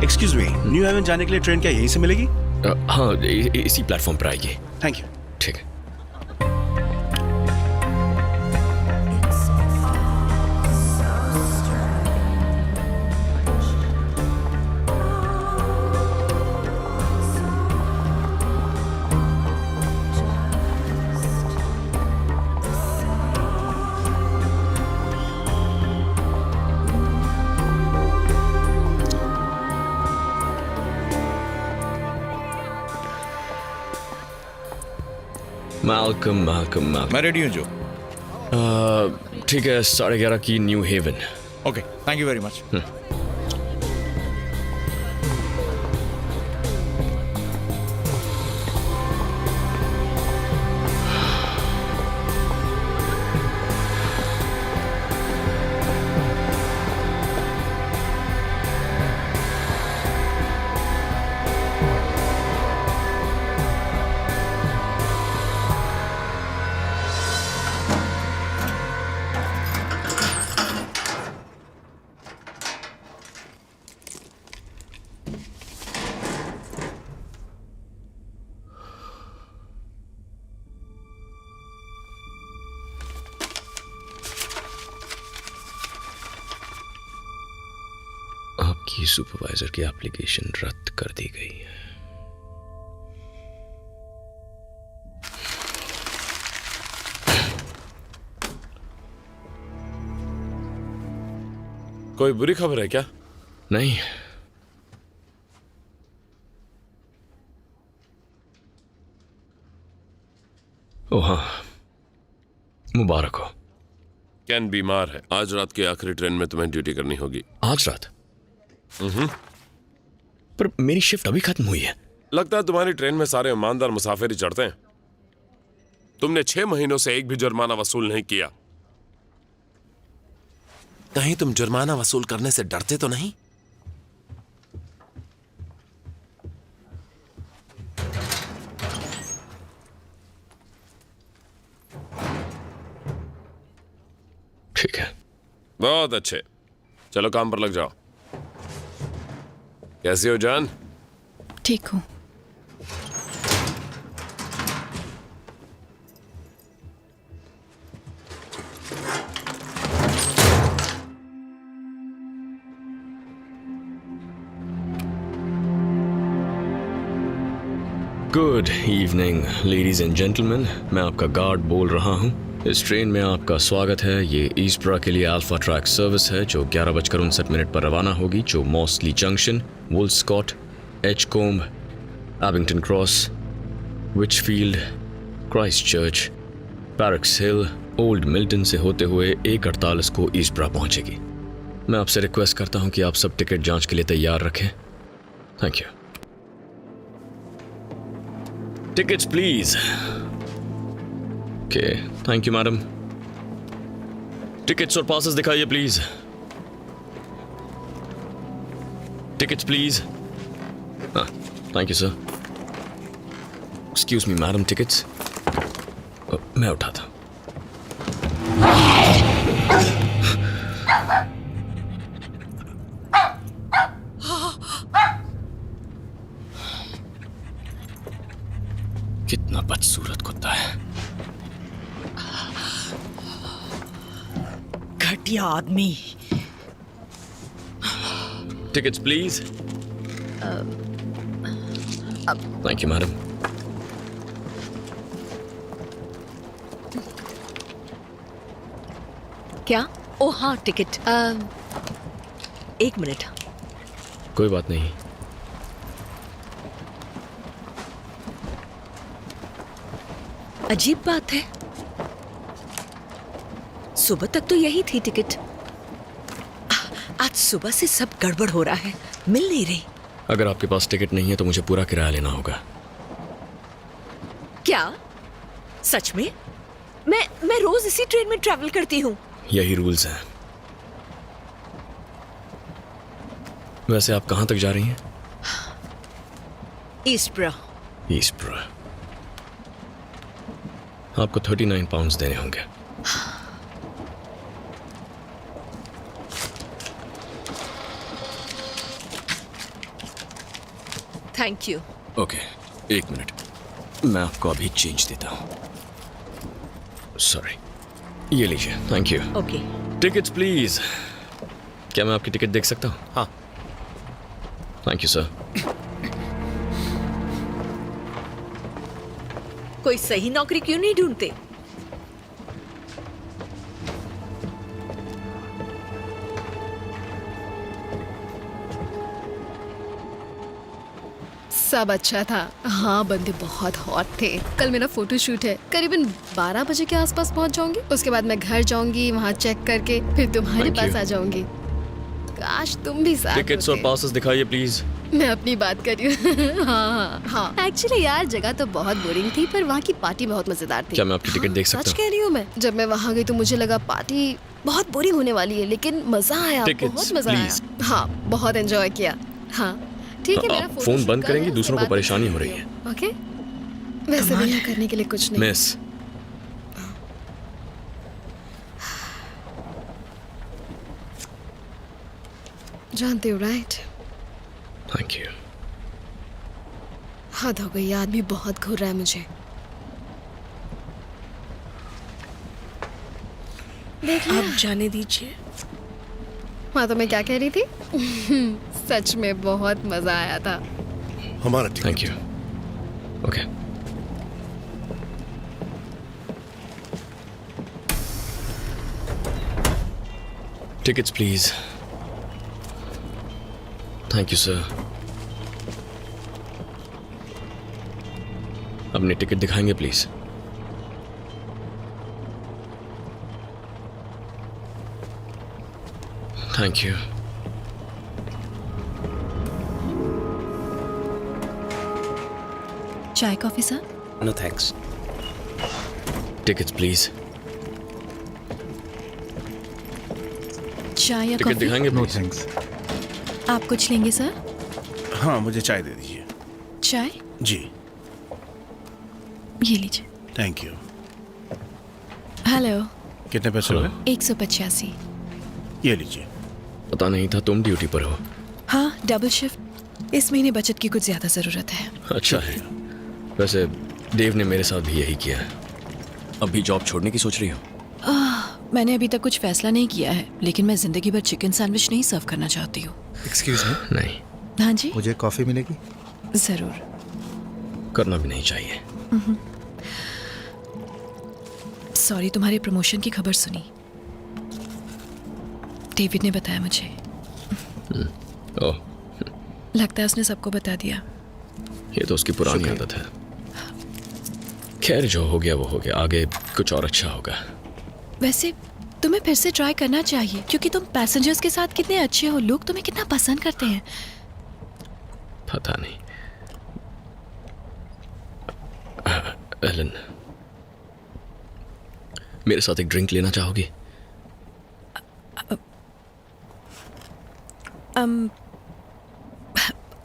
Excuse me, new haven जाने के लिए ट्रेन क्या यहीं से मिलेगी? हाँ, इसी प्लेटफॉर्म पर आइए। Thank you. ठीक है। मैल्कम। मैं रेडी हूँ जो। ठीक है, 11:30 की New Haven. Okay, thank you very much. आपकी सुपरवाइजर की एप्लीकेशन रद्द कर दी गई है। कोई बुरी खबर है क्या? नहीं। ओह हाँ, मुबारक हो। कैन बीमार है। आज रात की आखिरी ट्रेन में तुम्हें ड्यूटी करनी होगी। आज रात? पर मेरी शिफ्ट अभी खत्म हुई है। लगता है तुम्हारी ट्रेन में सारे ईमानदार मुसाफिर ही चढ़ते हैं। तुमने 6 महीनों से एक भी जुर्माना वसूल नहीं किया। कहीं तुम जुर्माना वसूल करने से डरते तो नहीं? ठीक है। बहुत अच्छे, चलो काम पर लग जाओ। कैसी हो जान? ठीक हूँ। Good evening ladies and gentleman, मैं आपका गार्ड बोल रहा हूँ। इस ट्रेन में आपका स्वागत है। ये ईस्टब्रा के लिए अल्फा ट्रैक सर्विस है जो 11:59 पर रवाना होगी, जो मॉसली जंक्शन, वुल्स्कॉट, एचकोम्ब, एबिंगटन क्रॉस, विचफील्ड, क्राइस्ट चर्च, पैरक्स हिल, ओल्ड मिल्टन से होते हुए 1:48 को ईस्टब्रा पहुंचेगी। मैं आपसे रिक्वेस्ट करता हूं कि आप सब टिकट जांच के लिए तैयार रखें। Thank you. Tickets please. Okay, thank you madam. Tickets और पासेस दिखाइए प्लीज। Tickets please. हाँ, thank you sir. Excuse me madam, tickets. मैं उठाता। कितना बदसूरत कुत्ता है। घटिया आदमी। Tickets please. Thank you madam. क्या? ओ हाँ, टिकट। एक मिनट। कोई बात नहीं। अजीब बात है, सुबह तक तो यही थी टिकट। आज सुबह से सब गड़बड़ हो रहा है, मिल नहीं रही। अगर आपके पास टिकट नहीं है तो मुझे पूरा किराया लेना होगा। क्या? सच में? मैं रोज इसी ट्रेन में ट्रैवल करती हूँ। यही रूल्स हैं। वैसे आप कहाँ तक जा रही हैं? ईस्टब्रो। ईस्टब्रो। आपको 39 पाउंड्स देने होंगे। Thank you. ओके, एक मिनट, मैं आपको अभी चेंज देता हूँ। सॉरी, ये लीजिए। Thank you. Okay. Tickets please. क्या मैं आपकी टिकट देख सकता हूँ? हाँ। Thank you sir. कोई सही नौकरी क्यों नहीं ढूंढते? सब अच्छा था। हाँ, बंदे बहुत हॉट थे। कल मेरा फोटो शूट है, करीबन 12 बजे के आसपास पहुंच जाऊंगी। उसके बाद मैं घर जाऊंगी, वहाँ चेक करके फिर तुम्हारे Thank पास you. आ जाऊंगी। काश तुम भी साथ टिकट्स और होते। पासेस दिखाइए प्लीज। मैं अपनी बात कर रही हूँ। हाँ। एक्चुअली यार जगह तो बहुत बोरिंग थी, पर वहाँ की पार्टी बहुत मजेदार थी। क्या मैं आपकी टिकट देख सकता सच हूँ? कह रही हूँ मैं। जब मैं वहाँ गई तो मुझे लगा पार्टी बहुत बोरिंग होने वाली है, लेकिन मजा आया, Tickets, बहुत मजा please. आया। हाँ, बहुत एंजॉय किया। हाँ ठीक है, मेरा आप फोटो फोन शूट बंद कर करेंगी, रहे हैं, दूसरों उसके को बाद परेशानी मैं हो रही है। ओके, वैसे भी यहाँ करने के लिए कुछ नहीं। मिस, जानते हो राइट? Thank you. हद हो गई, आदमी बहुत घूर रहा है मुझे। देख लिया? आप जाने दीजिए। हाँ, तो मैं क्या कह रही थी? सच में बहुत मजा आया था। हमारा ticket. Thank you. Okay, tickets please. Thank you sir. अपनी टिकट दिखाएंगे प्लीज? Thank you. चाय coffee sir? No thanks. Tickets please. चाय या टिकट कॉफी? दिखाएंगे नो प्लीज? थैंक्स। आप कुछ लेंगे सर? हाँ, मुझे चाय दे दीजिए। चाय? जी, ये लीजिए। Thank you. हेलो। Hello. कितने पैसे हुए? 185। ये लीजिए। पता नहीं था तुम ड्यूटी पर हो। हाँ, डबल शिफ्ट। इस महीने बचत की कुछ ज्यादा जरूरत है। अच्छा है। वैसे देव ने मेरे साथ भी यही किया है। अभी जॉब छोड़ने की सोच रही हो? मैंने अभी तक कुछ फैसला नहीं किया है, लेकिन मैं जिंदगी भर चिकन सैंडविच नहीं सर्व करना चाहती हूँ। एक्सक्यूज मी, नहीं, हाँ जी, मुझे कॉफी मिलेगी? जरूर। करना भी नहीं चाहिए। सॉरी, तुम्हारे प्रमोशन की खबर सुनी। डेविड ने बताया मुझे। ओह, लगता है उसने सबको बता दिया। ये तो उसकी पुरानी आदत है। खैर, जो हो गया वो हो गया, आगे कुछ और अच्छा होगा। वैसे तुम्हें फिर से ट्राई करना चाहिए, क्योंकि तुम पैसेंजर्स के साथ कितने अच्छे हो, लोग तुम्हें कितना पसंद करते हैं। पता नहीं। एलन, मेरे साथ एक ड्रिंक लेना चाहोगी?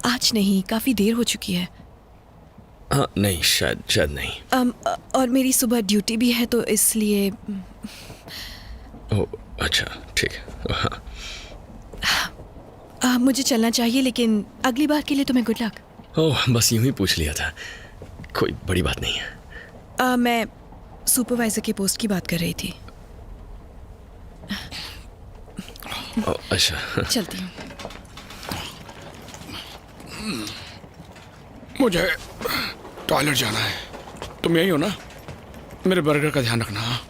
आज नहीं, काफी देर हो चुकी है। हाँ, नहीं, शायद नहीं। और मेरी सुबह ड्यूटी भी है, तो इसलिए ओह, अच्छा, ठीक है। हाँ। मुझे चलना चाहिए, लेकिन अगली बार के लिए तुम्हें गुड लक। ओह, बस यूं ही पूछ लिया था, कोई बड़ी बात नहीं है। मैं सुपरवाइजर के पोस्ट की बात कर रही थी। ओह, अच्छा। चलती हूँ। मुझे टॉयलेट जाना है। तुम यही हो ना? मेरे बर्गर का ध्यान रखना। हाँ?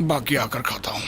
बाकी आकर खाता हूँ।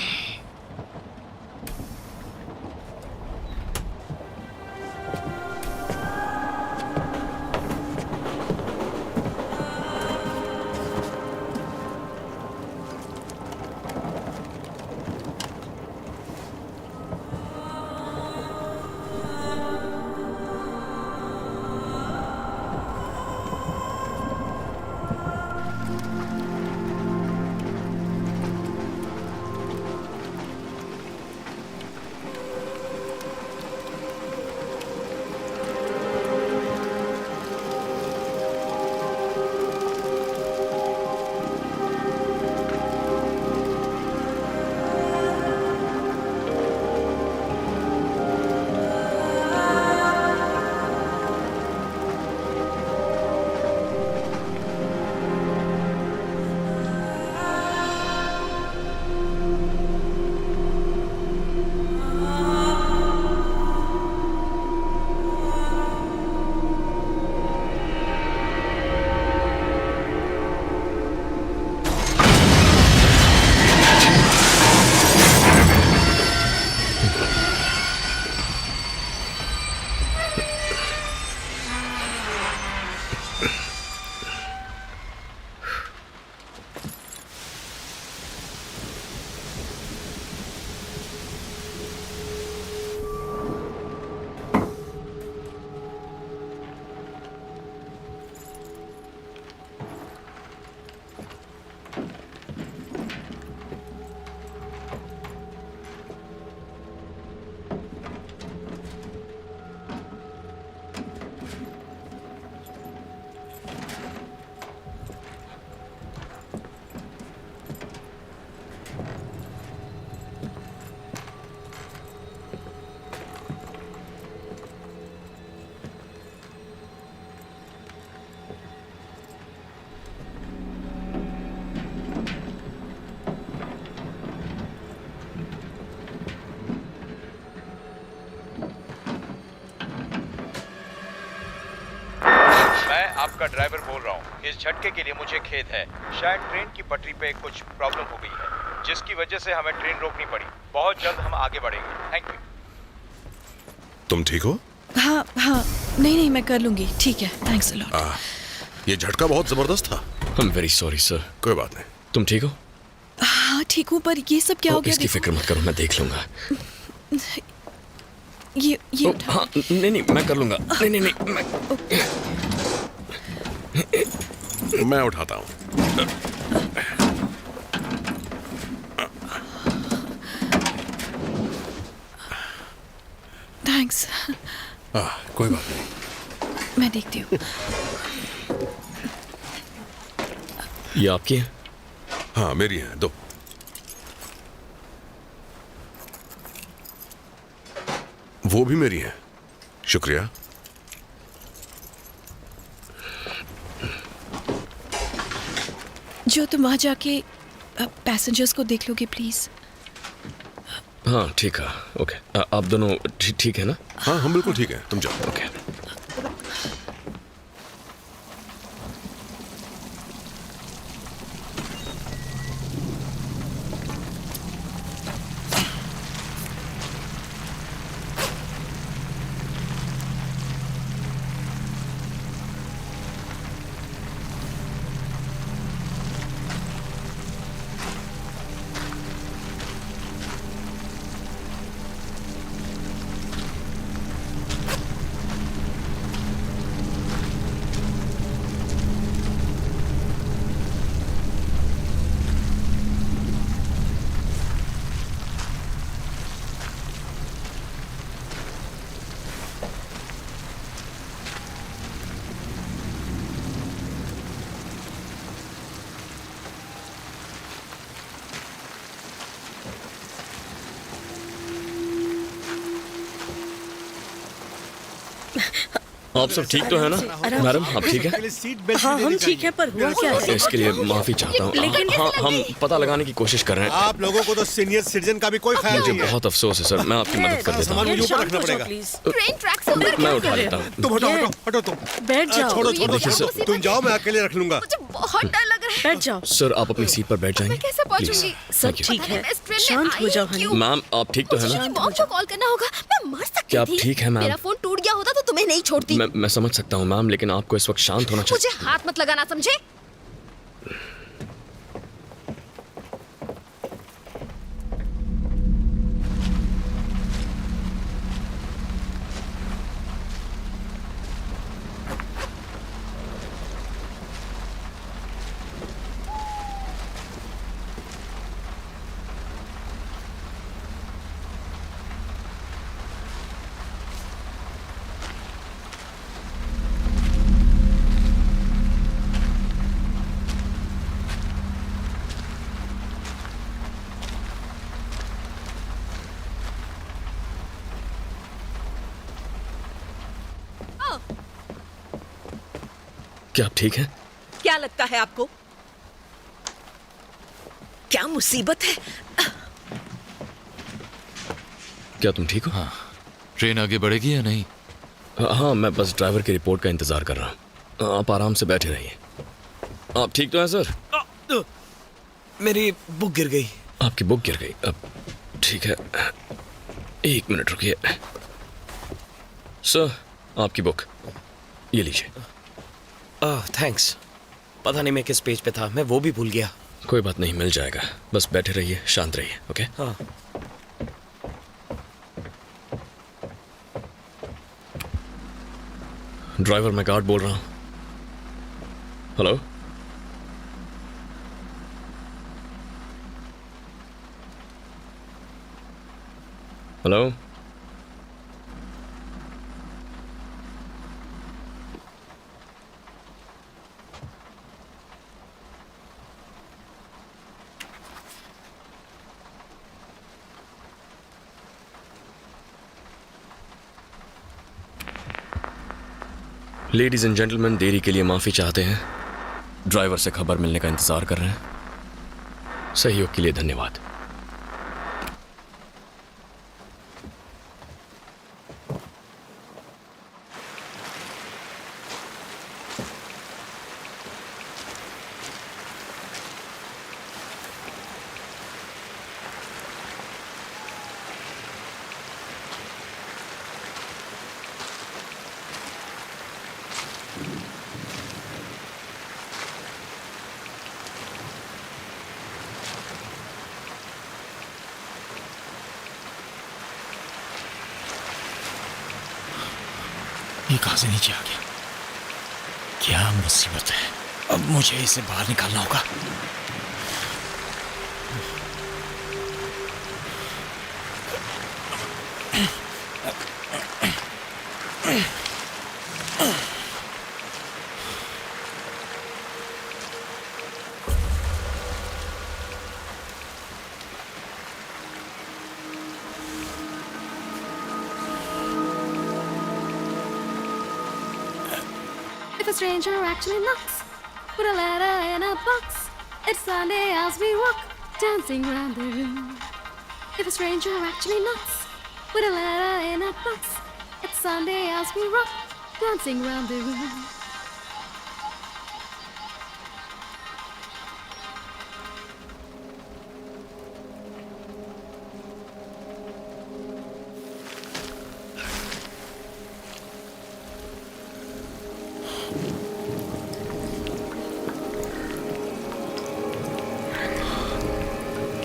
आपका ड्राइवर बोल रहा हूँ। इस झटके के लिए मुझे खेद है। शायद ट्रेन की पटरी पे कुछ प्रॉब्लम हो गई है, जिसकी वजह से हमें ट्रेन रोकनी पड़ी। बहुत जल्द हम आगे बढ़ेंगे। Thank you. तुम ठीक हो? हाँ हाँ, नहीं मैं कर लूंगी। ठीक है, थैंक्स अ लॉट। ये झटका बहुत जबरदस्त था। I am very sorry sir. कोई बात नहीं। तुम ठीक हो? हाँ ठीक हूँ, पर ये सब क्या हो गया? इसकी फिक्र मत करो, मैं देख लूंगा। ये हाँ नहीं मैं कर लूंगा। नहीं मैं उठाता हूँ। थैंक्स। कोई बात नहीं। मैं देखती हूँ। ये आपकी है? हाँ मेरी है, दो। वो भी मेरी है। शुक्रिया। जो तुम वहां जाके पैसेंजर्स को देख लोगे प्लीज। हाँ ठीक है, ओके। आप दोनों ठीक है ना? हाँ हम बिल्कुल ठीक है, तुम जाओ। ओके। आप सब ठीक तो है ना? मैडम आप ठीक है? हाँ हम ठीक है, पर हुआ क्या है? इसके लिए माफी चाहता हूँ। हाँ हम पता लगाने की कोशिश कर रहे हैं। आप लोगों को तो सीनियर सिटीजन का भी कोई ख्याल मुझे नहीं है। बहुत अफसोस है सर, मैं आपकी मदद कर देता सामान हूँ। मुझे ऊपर रखना पड़ेगा। ट्रेन ट्रैक से उतर मैं उठा लेता हूँ। तुम हटो तुम बैठ जाओ। छोड़ो देखिए सर, तुम जाओ, मैं अकेले रख लूंगा। मुझे बहुत डर लग रहा बैठ जाओ। सर आप अपनी सीट पर बैठ जाएंगे? मैं कैसे पहुंचूंगी? सब ठीक है, शांत हो जाओ हनी। मैम आप ठीक तो है ना? मॉम को कॉल करना होगा, मैं मर सकती क्या आप थी। ठीक है मैम? मेरा फोन टूट गया होता तो तुम्हें नहीं छोड़ती। मैं समझ सकता हूँ मैम, लेकिन आपको इस वक्त शांत होना चाहिए। मुझे हाथ मत लगाना, समझे? क्या आप ठीक हैं? क्या लगता है आपको? क्या मुसीबत है? क्या तुम ठीक हो? हाँ, ट्रेन आगे बढ़ेगी या नहीं? हाँ मैं बस ड्राइवर की रिपोर्ट का इंतजार कर रहा हूँ। आप आराम से बैठे रहिए। आप ठीक तो हैं सर? मेरी बुक गिर गई। आपकी बुक गिर गई? अब ठीक है, 1 मिनट रुकिए। सर आपकी बुक ये लीजिए। थैंक्स। पता नहीं मैं किस पेज पे था, मैं वो भी भूल गया। कोई बात नहीं, मिल जाएगा। बस बैठे रहिए, शांत रहिए। ओके? हाँ। ड्राइवर मैं गार्ड बोल रहा हूँ। Hello? Hello? Ladies and gentleman, देरी के लिए माफी चाहते हैं। ड्राइवर से खबर मिलने का इंतजार कर रहे हैं। सहयोग के लिए धन्यवाद। ये कहां से नीचे आ गया? क्या मुसीबत है? अब मुझे इसे बाहर निकालना होगा। If a stranger actually knocks with a letter in a box, it's Sunday as we walk, dancing round the room. If a stranger actually knocks with a letter in a box, it's Sunday as we rock, dancing round the room.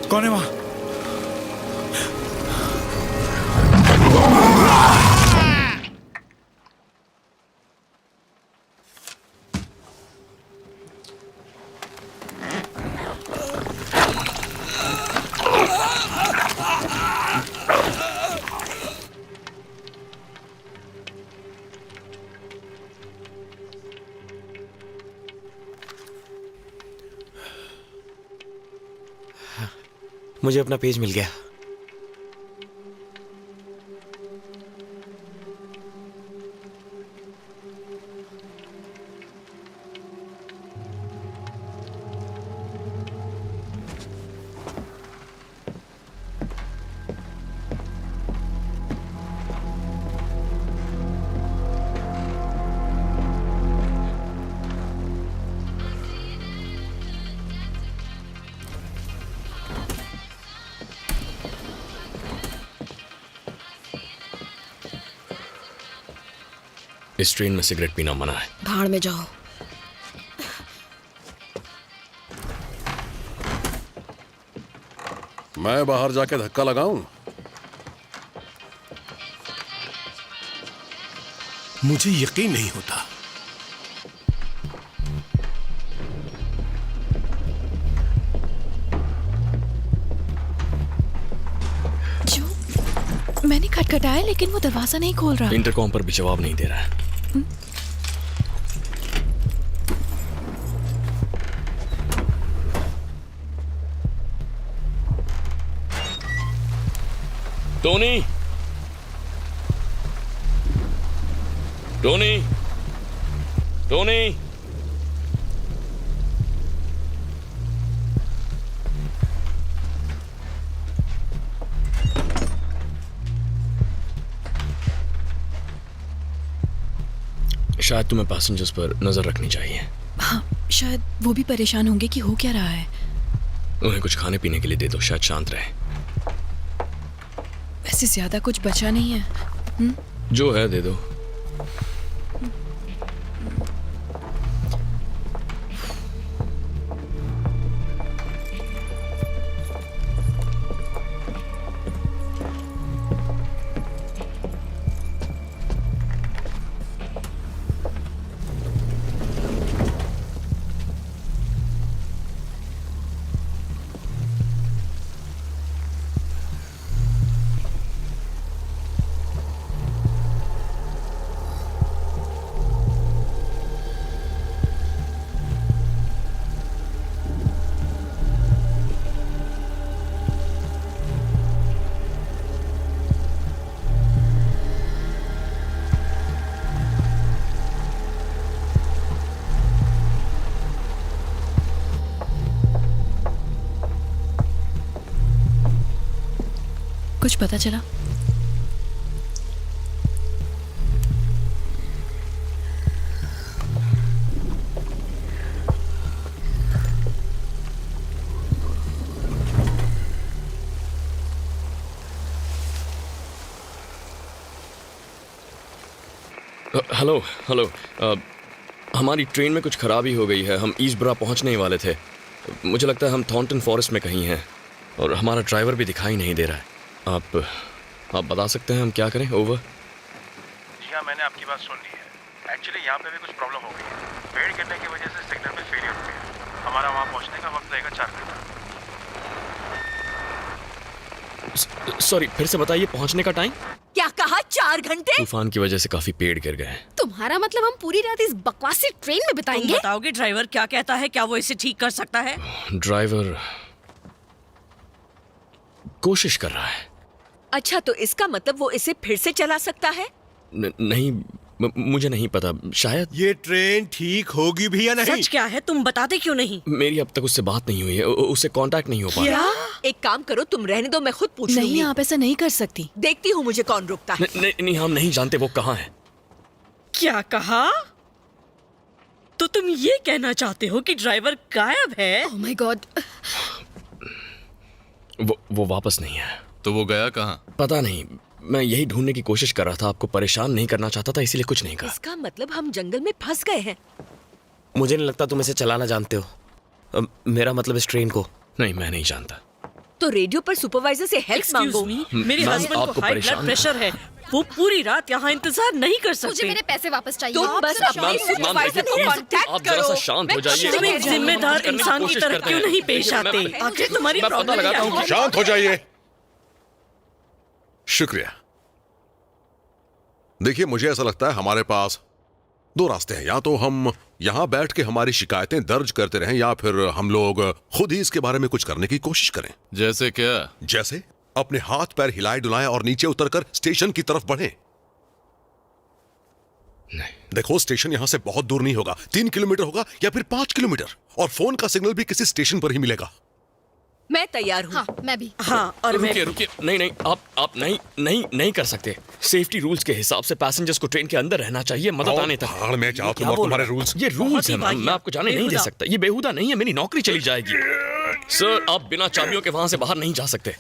कौन है वहां? मुझे अपना page मिल गया। इस train में cigarette पीना मना है। भाड़ में जाओ। मैं बाहर जाके धक्का लगाऊं? मुझे यकीन नहीं होता। जो मैंने खटखटाया लेकिन वो दरवाजा नहीं खोल रहा। इंटरकॉम पर भी जवाब नहीं दे रहा है। Tony, Tony, Tony. शायद तुम्हें पैसेंजर्स पर नजर रखनी चाहिए। हाँ, शायद वो भी परेशान होंगे कि हो क्या रहा है। उन्हें कुछ खाने पीने के लिए दे दो, शायद शांत रहे। वैसे ज्यादा कुछ बचा नहीं है। जो है दे दो। कुछ पता चला? हेलो हेलो, हमारी ट्रेन में कुछ खराबी हो गई है। हम ईस्टब्रा पहुंचने ही वाले थे। मुझे लगता है हम थॉर्नटन फॉरेस्ट में कहीं हैं और हमारा ड्राइवर भी दिखाई नहीं दे रहा है। आप बता सकते हैं हम क्या करें? ओवर। जी हाँ, मैंने आपकी बात सुन ली है। एक्चुअली यहाँ पे भी कुछ प्रॉब्लम हो गई है। पेड़ गिरने की वजह से सिग्नल में फेलियर हो गया। हमारा वहाँ पहुँचने का वक्त लगेगा 4 घंटा। सॉरी, फिर से बताइए पहुंचने का टाइम। क्या कहा? 4 घंटे? तूफान की वजह से काफी पेड़ गिर गए। तुम्हारा मतलब हम पूरी रात इस बकवासी ट्रेन में बिताएंगे? बताओगे ड्राइवर क्या कहता है? क्या वो इसे ठीक कर सकता है? ड्राइवर कोशिश कर रहा है। अच्छा, तो इसका मतलब वो इसे फिर से चला सकता है? नहीं, मुझे नहीं पता, शायद। ये ट्रेन ठीक होगी भी या नहीं? सच क्या है? तुम बताते क्यों नहीं? मेरी अब तक उससे बात नहीं हुई है, उससे कांटेक्ट नहीं हो पा क्या? रहा। एक काम करो, तुम रहने दो, मैं खुद पूछ लूंगी। नहीं, आप ऐसा नहीं कर सकती। देखती हूँ मुझे कौन रोकता है। नहीं, हम नहीं जानते वो कहाँ है। क्या कहा? तो तुम ये कहना चाहते हो कि ड्राइवर गायब है? Oh my God. वो वापस नहीं है। तो वो गया कहाँ? पता नहीं, मैं यही ढूंढने की कोशिश कर रहा था। आपको परेशान नहीं करना चाहता था, इसीलिए कुछ नहीं कहा। इसका मतलब हम जंगल में फंस गए हैं। मुझे नहीं लगता तुम इसे चलाना जानते हो। मेरा मतलब इस ट्रेन को। नहीं, मैं नहीं जानता। तो रेडियो पर सुपरवाइजर से हेल्प मांगो। मेरे हस्बैंड को हाई ब्लड प्रेशर है। वो पूरी रात यहाँ इंतजार नहीं कर सकते। मुझे मेरे पैसे वापस चाहिए। तुम बस अपने सुपरवाइजर को आप कांटेक्ट जरा सा करो। शांत हो जाइए। तुम एक जिम्मेदार इंसान की तरह क्यों नहीं पेश आते? आखिर तुम्हारी प्रॉब्लम क्या है? शांत हो जाइए। शुक्रिया। देखिए, मुझे ऐसा लगता है हमारे पास 2 रास्ते हैं। या तो हम यहां बैठ के हमारी शिकायतें दर्ज करते रहें, या फिर हम लोग खुद ही इसके बारे में कुछ करने की कोशिश करें। जैसे क्या? जैसे अपने हाथ पैर हिलाए डुलाएं और नीचे उतरकर स्टेशन की तरफ बढ़ें। देखो, स्टेशन यहां से बहुत दूर नहीं होगा। 3 किलोमीटर होगा या फिर 5 किलोमीटर, और फोन का सिग्नल भी किसी स्टेशन पर ही मिलेगा। मैं तैयार हूँ। हाँ, मैं भी। हाँ, और मैं रुकिए। नहीं, आप नहीं कर सकते। सेफ्टी रूल्स के हिसाब से पैसेंजर्स को ट्रेन के अंदर रहना चाहिए मदद आने तक। भाड़ में जाओ तुम और तुम्हारे रूल्स। ये रूल्स है मैम, मैं आपको जाने नहीं दे सकता। ये बेहुदा नहीं है, मेरी नौकरी चली जाएगी। सर, आप बिना चाबियों के वहां से बाहर नहीं जा सकते।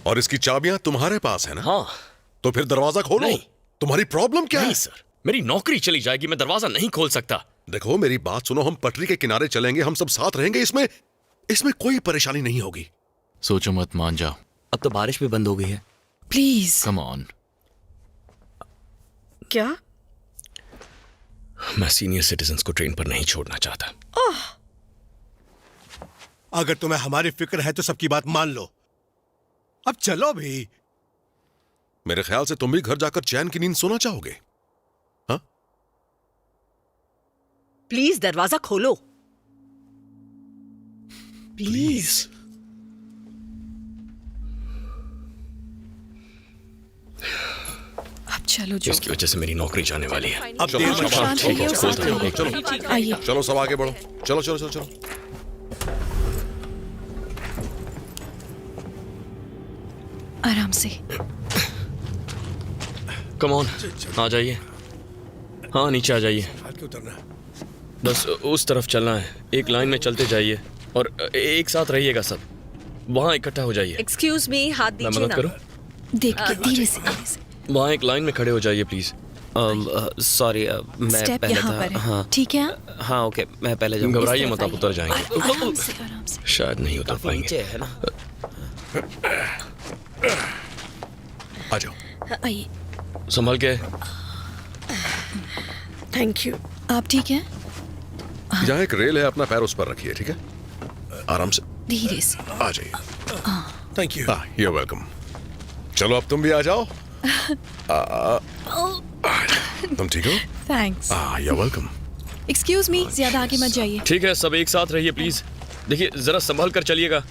और इसकी चाबियां तुम्हारे पास है ना? हाँ। तो फिर दरवाजा खोलो। नहीं, तुम्हारी प्रॉब्लम क्या नहीं है? सर, मेरी नौकरी चली जाएगी, मैं दरवाजा नहीं खोल सकता। देखो मेरी बात सुनो, हम पटरी के किनारे चलेंगे, हम सब साथ रहेंगे, इसमें कोई परेशानी नहीं होगी। सोचो मत, मान जाओ। अब तो बारिश भी बंद हो गई है। प्लीज। Come on. क्या? मैं सीनियर सिटीजन्स को ट्रेन पर नहीं छोड़ना चाहता। अगर तुम्हें हमारी फिक्र है तो सबकी बात मान लो। अब चलो भी। मेरे ख्याल से तुम भी घर जाकर चैन की नींद सोना चाहोगे। हाँ? प्लीज दरवाजा खोलो। प्लीज। अब चलो जो। इसकी वजह से मेरी नौकरी जाने वाली है। अब देर मत शांत करो। रहिए और साथ रहिए। चलो आइए। चलो सब आगे बढ़ो, चलो चलो चलो चलो। आराम से। कम ऑन, आ जाइए। हाँ, नीचे आ जाइए। उतरना। बस उस तरफ चलना है, एक लाइन में चलते जाइए और एक साथ रहिएगा सब। वहाँ इकट्ठा हो जाइए। एक्सक्यूज मी, हाथ मैं दीजिए मदद ना। करूँ? देख के धीरे से। वहाँ एक लाइन में खड़े हो जाइए प्लीज। सॉरी, मैं स्टेप पहले यहाँ था। पर है। हाँ ठीक है। हाँ, ओके, मैं पहले जाऊँगा। घबराइए मत, आप उतर जाएंगे। आराम से आराम से। शायद नहीं उतर काफी पाएंगे। नीचे है ना। आ जाओ। आइए। संभल के। Thank you. आप ठीक हैं? यहाँ एक रेल है, अपना पैर उस पर रखिए, ठीक है? आराम से धीरे से। आ जाइए। Thank you. You welcome. चलो अब तुम भी आ जाओ। तुम ठीक हो? Thanks. You welcome. Excuse me, ज्यादा आगे मत जाइए। ठीक है, सब एक साथ रहिए प्लीज। देखिए जरा संभल कर चलिएगा,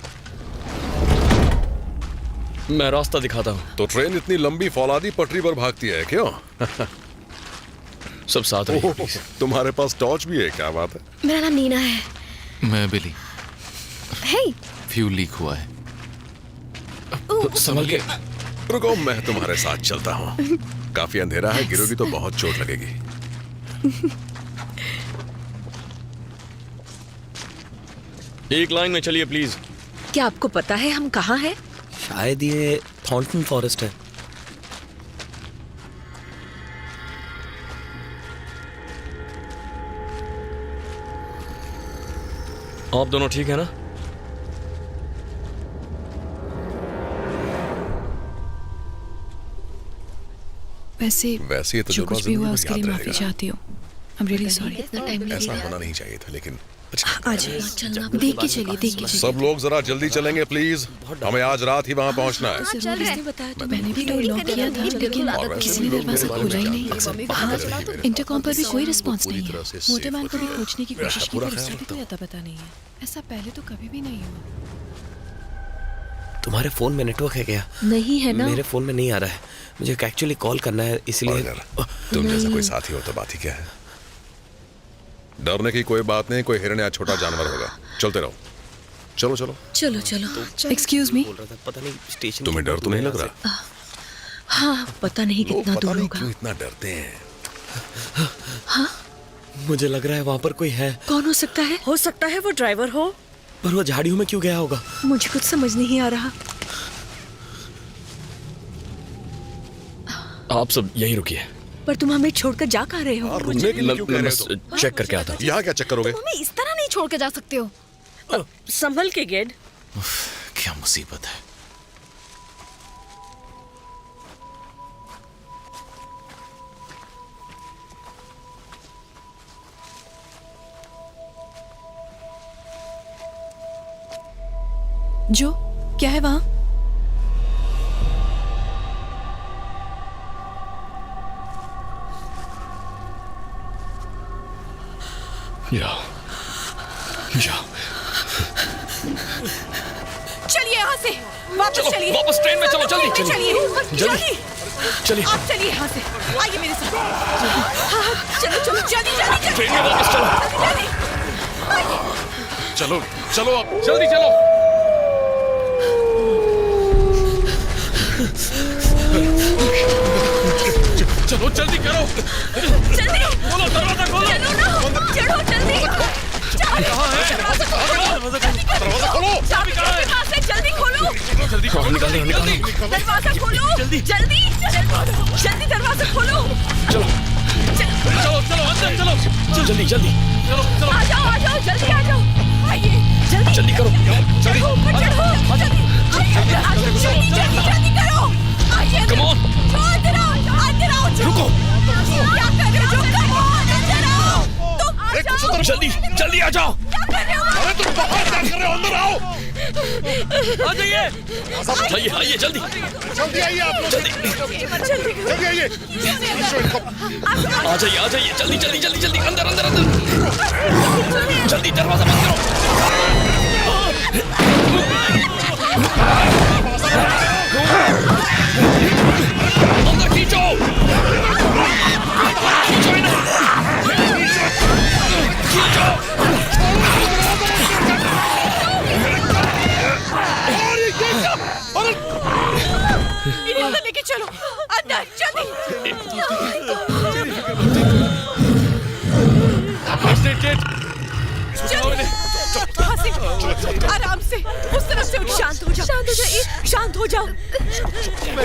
मैं रास्ता दिखाता हूँ। तो ट्रेन इतनी लंबी फौलादी पटरी पर भागती है क्यों? सब साथ रहिए प्लीज। तुम्हारे पास टॉर्च भी है, क्या बात है? मेरा नाम नीना है। मैं बिली। हे, फ्यूल लीक हुआ है। संभल के। रुको, मैं तुम्हारे साथ चलता हूँ। काफी अंधेरा है, गिरोगी तो बहुत चोट लगेगी। एक लाइन में चलिए प्लीज। क्या आपको पता है हम कहाँ हैं? शायद ये थॉर्नटन फॉरेस्ट है। आप दोनों ठीक है ना? वैसे ये जो तजुर्बा कुछ भी हुआ जिंदगी उसके में लिए याद माफी रहेगा। चाहती हूँ। I'm really sorry। ऐसा होना नहीं चाहिए था, लेकिन आ जाइए। देख के चलिए, देख के चलिए। सब लोग जरा जल्दी चलेंगे प्लीज, हमें आज रात ही वहाँ पहुँचना है। जरूर किसने बताया? तो मैंने भी डोर लॉक किया था, लेकिन किसी ने दरवाजा खोला ही नहीं। हाँ, इंटरकॉम पर भी कोई रिस्पॉन्स नहीं है। मोटे मैन को भी पूछने की कोशिश की, पर उसका भी कोई अता पता नहीं है। ऐसा पहले तो कभी भी नहीं हुआ। तुम्हारे फोन में नेटवर्क है क्या? नहीं है ना। मेरे फोन में नहीं आ रहा है। मुझे एक्चुअली कॉल करना है, इसलिए। तुम जैसा कोई साथी हो तो बात ही क्या है। डरने की कोई बात नहीं, कोई हिरण या छोटा जानवर होगा। चलते रहो, चलो चलो। चलो चलो। Excuse me. बोल रहा था, पता नहीं स्टेशन। तुम्हें डर तो नहीं लग रहा? हाँ, पता नहीं लोग कितना पता दूर नहीं होगा। क्यों इतना डरते हैं। मुझे लग रहा है वहाँ पर कोई है। कौन हो सकता है? हो सकता है वो ड्राइवर हो। पर वो झाड़ियों में क्यों गया होगा? मुझे कुछ समझ नहीं आ रहा। आप सब यहीं रुकिए। पर तुम हमें छोड़कर जा कहाँ रहे हो? रुकने के लिए क्यों कह मैं रहे बस हो तुम? चेक करके आता हूँ। यहाँ क्या चेक करोगे? हमें इस तरह नहीं छोड़ के जा सकते हो। संभल के गेड। क्या मुसीबत है। जो क्या है वहाँ? जाओ जाओ। चलिए यहाँ से, वापस चलिए। वापस ट्रेन में चलो, जल्दी चलिए, जल्दी चलिए। आप चलिए यहाँ से, आइए मेरे साथ। हाँ, चलो चलो, जल्दी जल्दी ट्रेन में वापस चलो। चलो चलो अब। जल्दी चलो। चलो जल्दी करो। जल्दी खोलो दरवाजा, खोलो। चलो ना, चढ़ो जल्दी। दरवाजा खोलो। चाबी कहाँ है? जल्दी खोलो। जल्दी निकालो। दरवाजा खोलो जल्दी जल्दी जल्दी दरवाजा खोलो। चलो अंदर चलो, जल्दी जल्दी आ जाओ जल्दी आ जाओ, आइए जल्दी जल्दी करो, चढ़ो ऊपर चढ़ो, जल्दी करो, आइए Come on. अंदर आओ रुको, क्या कर रहे हो, अंदर आओ तुम, आ जाओ जल्दी आ जाओ। क्या कर रहे हो? अरे तुम बाहर क्या कर रहे हो, अंदर आओ। आ जाइए आइए जल्दी जल्दी आइए आप लोग, जल्दी आइए। आ जाइए जल्दी अंदर जल्दी दरवाजा बंद करो। अंदर खींचो इन्हें, खींचो। इन्हें अंदर लेके चलो, अंदर जल्दी। आराम से उस तरफ से उठ, शांत हो जाओ,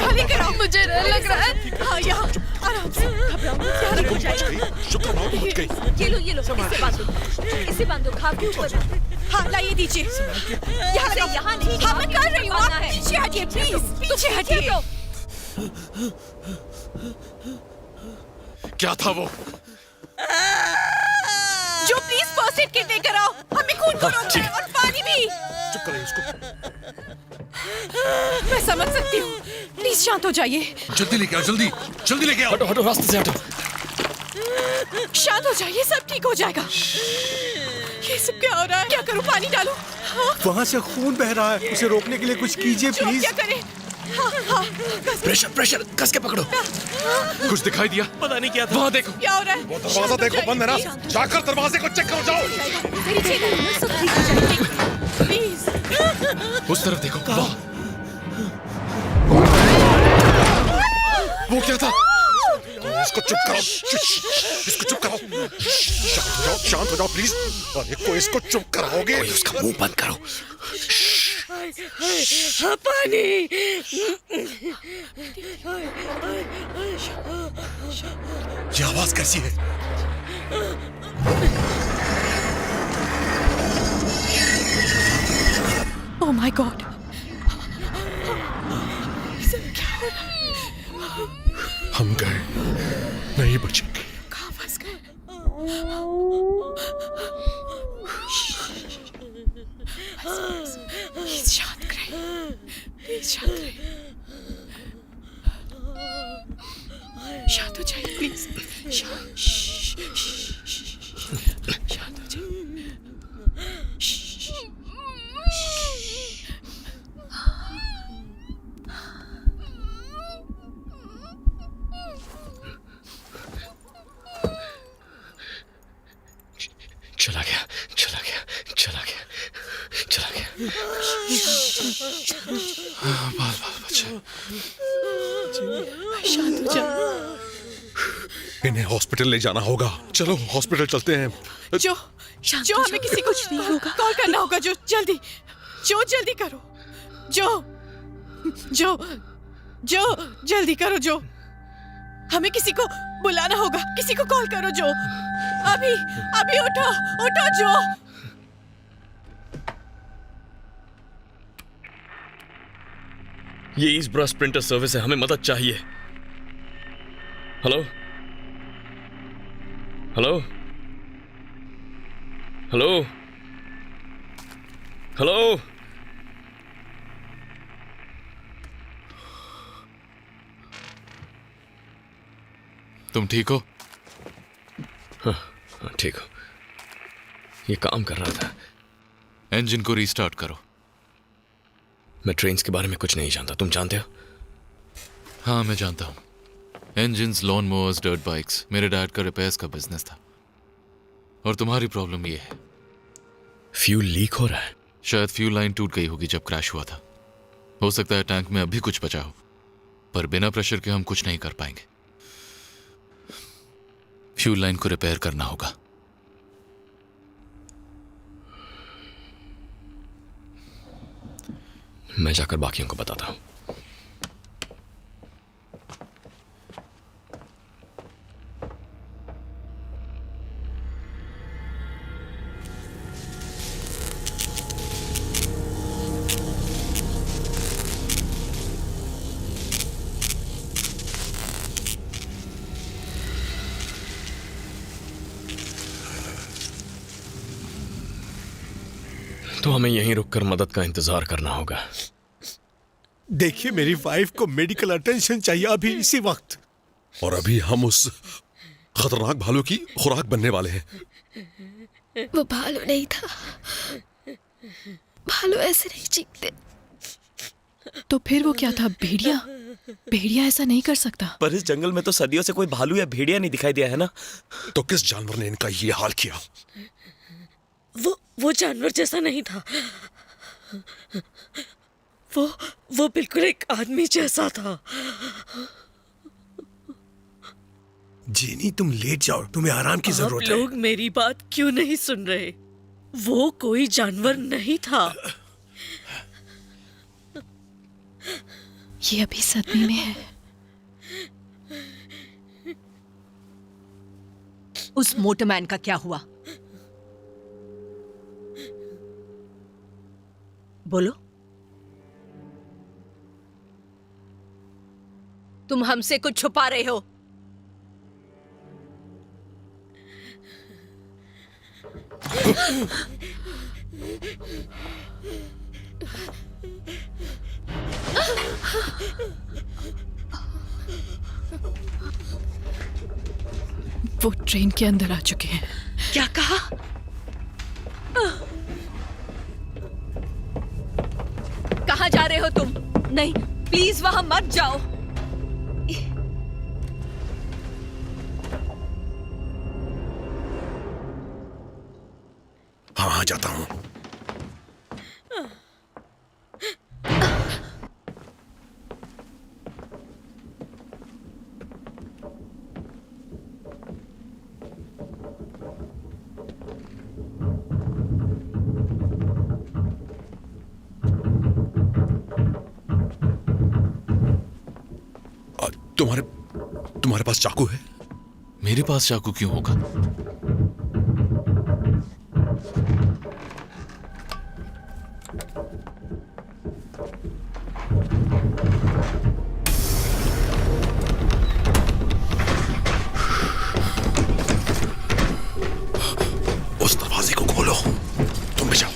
खाली कराओ, मुझे लग रहा है। हाँ यहाँ आराम से, घबराओ हो जाएगा। ये लो इसे बांधो, खाप के ऊपर। हाँ लाइए दीजिए, यहाँ नहीं, हाँ मैं कर रही हूँ, आप पीछे हटिए प्लीज, पीछे हटिए। क्या था वो? जो प्लीज फर्स्ट एड किट लेकर आओ, हमें खून को रोकना है और पानी भी। चुप करिए इसको। मैं समझ सकती हूँ, प्लीज शांत हो जाइए। जल्दी लेके आओ, जल्दी लेके आओ। हटो रास्ते से हटो। शांत हो जाइए, सब ठीक हो जाएगा। ये सब क्या हो रहा है? क्या करूँ, पानी डालूं? हाँ? वहाँ से खून बह रहा है, उसे रोकने के लिए कुछ कीजिए जो प्लीज। क्या करें? हाँ, प्रेशर कस के पकड़ो। कुछ दिखाई दिया? पता नहीं क्या था। वहाँ देखो, क्या हो रहा है? वो दरवाजा देखो बंद है ना, जाकर दरवाजे को चेक करो, जाओ। प्लीज उस तरफ देखो, वहाँ। वो क्या था? इसको चुप कराओ, इसको चुप कराओ। शांत हो जाओ प्लीज। अरे कोई इसको चुप कराओगे? उसका मुंह बंद करो। पानी। ये आवाज कैसी है? ओह माय गॉड, क्या हो रहा है? हम गए, नहीं बचेंगे। कहाँ फंस गए? शांत रहिए, शांत हो जाइए प्लीज, शांत हो जाइए। चला गया। बाल बच्चे, शांत हो जाओ। इन्हें हॉस्पिटल ले जाना होगा। चलो हॉस्पिटल चलते हैं। जो हमें किसी को कॉल करना होगा। जो जल्दी करो। जो जल्दी करो। जो हमें किसी को बुलाना होगा, किसी को कॉल करो। जो अभी उठो जो। ये ईस्ब्रा स्प्रिंटर सर्विस है, हमें मदद चाहिए। Hello hello hello hello. तुम ठीक हो? हाँ, ठीक हो। ये काम कर रहा था। इंजन को रीस्टार्ट करो। मैं ट्रेन्स के बारे में कुछ नहीं जानता, तुम जानते हो? हाँ मैं जानता हूँ। Engines, lawn mowers, dirt bikes, मेरे डैड का रिपेयर्स का बिजनेस था। और तुम्हारी प्रॉब्लम ये है, फ्यूल लीक हो रहा है। शायद फ्यूल लाइन टूट गई होगी जब क्रैश हुआ था। हो सकता है टैंक में अभी कुछ बचा हो, पर बिना प्रेशर के हम कुछ नहीं कर पाएंगे। फ्यूल लाइन को रिपेयर करना होगा। मैं जाकर बाकियों को बताता हूं। तो हमें यहीं रुककर मदद का इंतजार करना होगा। देखिए, मेरी वाइफ को मेडिकल अटेंशन चाहिए अभी इसी वक्त। और अभी हम उस खतरनाक भालू की खुराक बनने वाले हैं। वो भालू नहीं था, भालू ऐसे नहीं चीखते। तो फिर वो क्या था? भेड़िया? भेड़िया ऐसा नहीं कर सकता। पर इस जंगल में तो सदियों से कोई भालू या भेड़िया नहीं दिखाई दिया है ना। तो किस जानवर ने इनका ये हाल किया? वो जानवर जैसा नहीं था। वो बिल्कुल एक आदमी जैसा था। जीनी, तुम लेट जाओ, तुम्हें आराम की जरूरत है। आप लोग मेरी बात क्यों नहीं सुन रहे? वो कोई जानवर नहीं था। ये अभी सदमे में है। उस मोटरमैन का क्या हुआ? बोलो। तुम हमसे कुछ छुपा रहे हो। वो ट्रेन के अंदर आ चुके हैं। क्या कहा? कहाँ जा रहे हो तुम? नहीं, प्लीज वहां मत जाओ। हाँ, जाता हूँ। तुम्हारे पास चाकू है? मेरे पास चाकू क्यों होगा? उस दरवाजे को खोलो। तुम भी जाओ।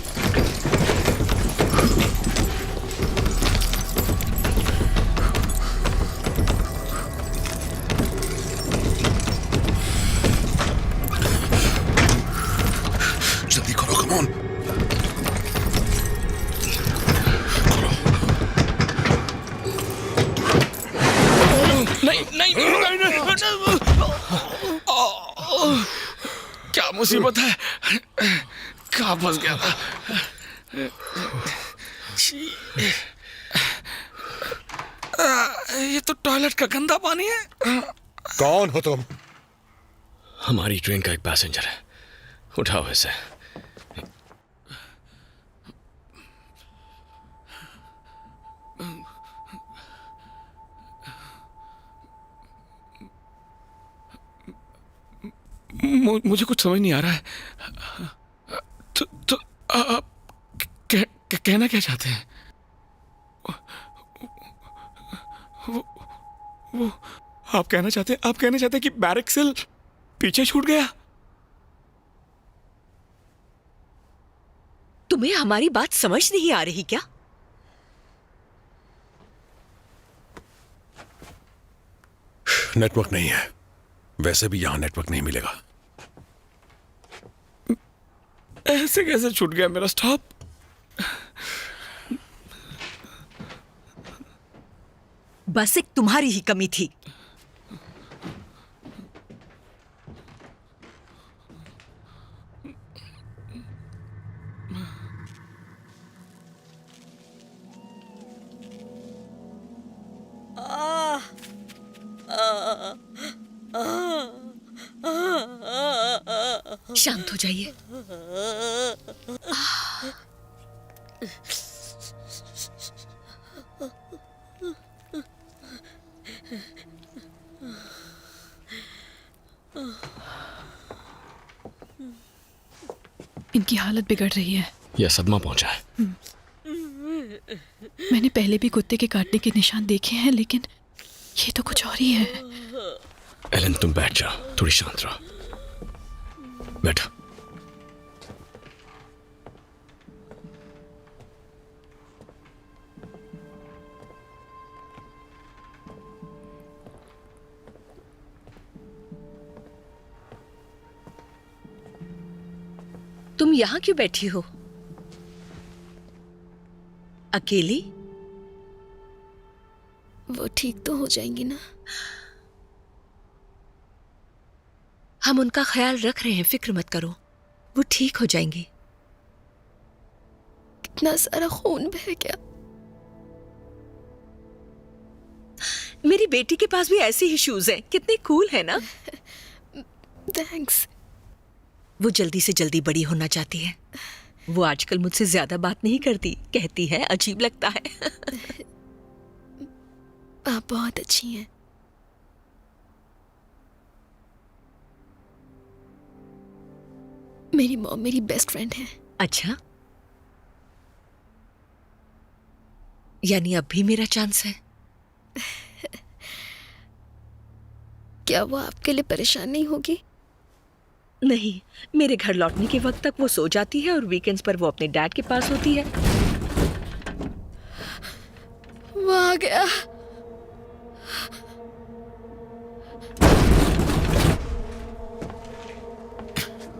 जल्दी करो, कम ऑन। नहीं, क्या मुसीबत है? कहाँ फंस गया था? ये तो टॉयलेट का गंदा पानी है। कौन हो तुम? हमारी ट्रेन का एक पैसेंजर है, उठाओ इसे। मुझे कुछ समझ नहीं आ रहा है। तो आप कहना क्या चाहते हैं? वो आप कहना चाहते हैं कि बैरक सेल पीछे छूट गया? तुम्हें हमारी बात समझ नहीं आ रही क्या? नेटवर्क नहीं है। वैसे भी यहां नेटवर्क नहीं मिलेगा। ऐसे कैसे छूट गया मेरा स्टॉप? बस एक तुम्हारी ही कमी थी। शांत हो जाइए। इनकी हालत बिगड़ रही है। यह सदमा पहुंचा है। मैंने पहले भी कुत्ते के काटने के निशान देखे हैं, लेकिन ये तो कुछ और ही है। एलन, तुम बैठ जाओ, थोड़ी शांत रहो। बैठो। तुम यहाँ क्यों बैठी हो? अकेली? वो ठीक तो हो जाएंगी ना? हम उनका ख्याल रख रहे हैं, फिक्र मत करो, वो ठीक हो जाएंगी। इतना सारा खून बह गया। मेरी बेटी के पास भी ऐसे ही शूज हैं, कितने कूल है ना। थैंक्स। वो जल्दी से जल्दी बड़ी होना चाहती है। वो आजकल मुझसे ज्यादा बात नहीं करती, कहती है अजीब लगता है। आप बहुत अच्छी हैं। मेरी मॉम मेरी बेस्ट फ्रेंड है। अच्छा, यानी अब भी मेरा चांस है। क्या वो आपके लिए परेशान नहीं होगी? नहीं, मेरे घर लौटने के वक्त तक वो सो जाती है और वीकेंड्स पर वो अपने डैड के पास होती है। वो आ गया।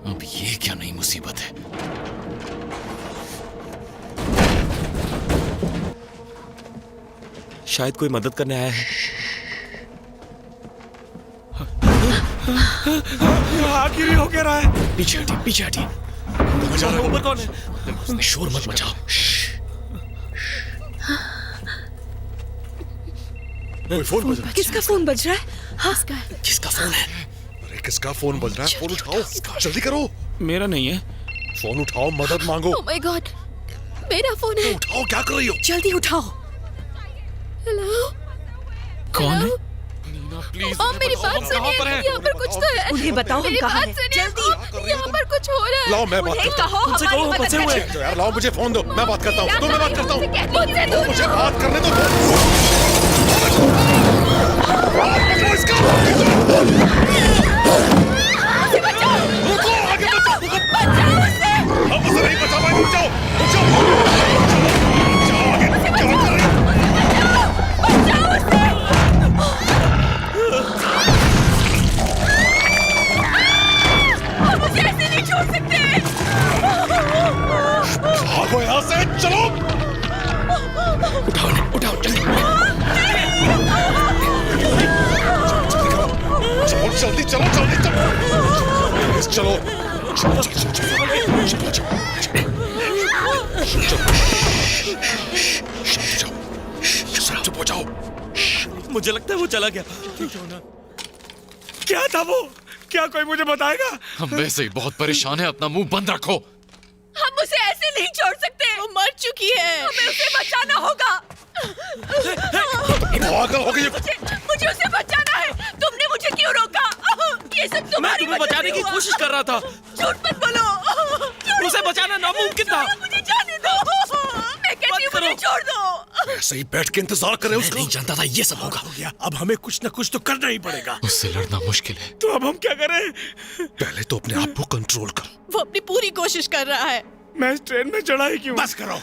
अब ये क्या नई मुसीबत है? शायद कोई मदद करने आया है। आखिर हो क्या रहा है? पीछे हटी, पीछे हटी। ऊपर कौन है? उसमें शोर मत मचाओ। फोन बज रहा है। किसका फोन बज रहा है? हाँ, किसका फोन है? अरे किसका फोन बज रहा है? फोन उठाओ, जल्दी करो। मेरा नहीं है। फोन उठाओ, मदद मांगो। ओह माय गॉड, मेरा फोन है। उठाओ, क्या कर रही हो? जल्दी उठाओ। हेलो, कौन है? प्लीज मेरी बात सुनिए, यहाँ पर कुछ तो है। उन्हें बताओ हम मेरी कहाँ बात हैं। सुनिए, जल्दी। यहाँ पर कुछ हो रहा है। लाओ मैं बात उन्हें करता हूँ। कहो तुमसे हमारी कहो, मदद फंसे हुए करें। तो यार लाओ मुझे फोन दो, मैं बात करता हूँ। दो मैं बात करता हूँ। मुझसे दूर मुझे बात करने दो। इसका रुको, आगे मत जाओ। हम उसे नहीं बचा पाएंगे। रुक जाओ, रुक जाओ। जाओ आगे, क्या कर रही हो? मुझे ऐसे नहीं छोड़ सकते। भागो यहाँ से, चलो। उठाओ, उठाओ, जल्दी। चलो जल्दी, चलो जल्दी, चलो चलो चलो चलो। चुप हो जाओ। मुझे लगता है वो चला गया। क्या था वो? क्या कोई मुझे बताएगा? हम वैसे ही बहुत परेशान हैं, अपना मुंह बंद रखो। हम उसे ऐसे नहीं छोड़ सकते। वो मर चुकी है, हमें उसे बचाना होगा। पागल हो गई। मुझे उसे बचाना है। तुमने मुझे क्यों रोका? ये सब मैं तुम्हारी तुम्हें वजह बचाने से की हुआ। कोशिश कर रहा था। झूठ मत बोलो। उसे बचाना नामुमकिन था। मुझे जाने दो। मैं कहती हूँ मुझे छोड़ दो। ऐसे ही बैठ के इंतजार करे मैं उसका। नहीं जानता था ये सब होगा। हो गया, अब हमें कुछ ना कुछ तो करना ही पड़ेगा। उससे लड़ना मुश्किल है। तो अब हम क्या करें? पहले तो अपने आप को कंट्रोल कर। वो अपनी पूरी कोशिश कर रहा है। मैं इस ट्रेन में चढ़ा ही क्यों? बस करो।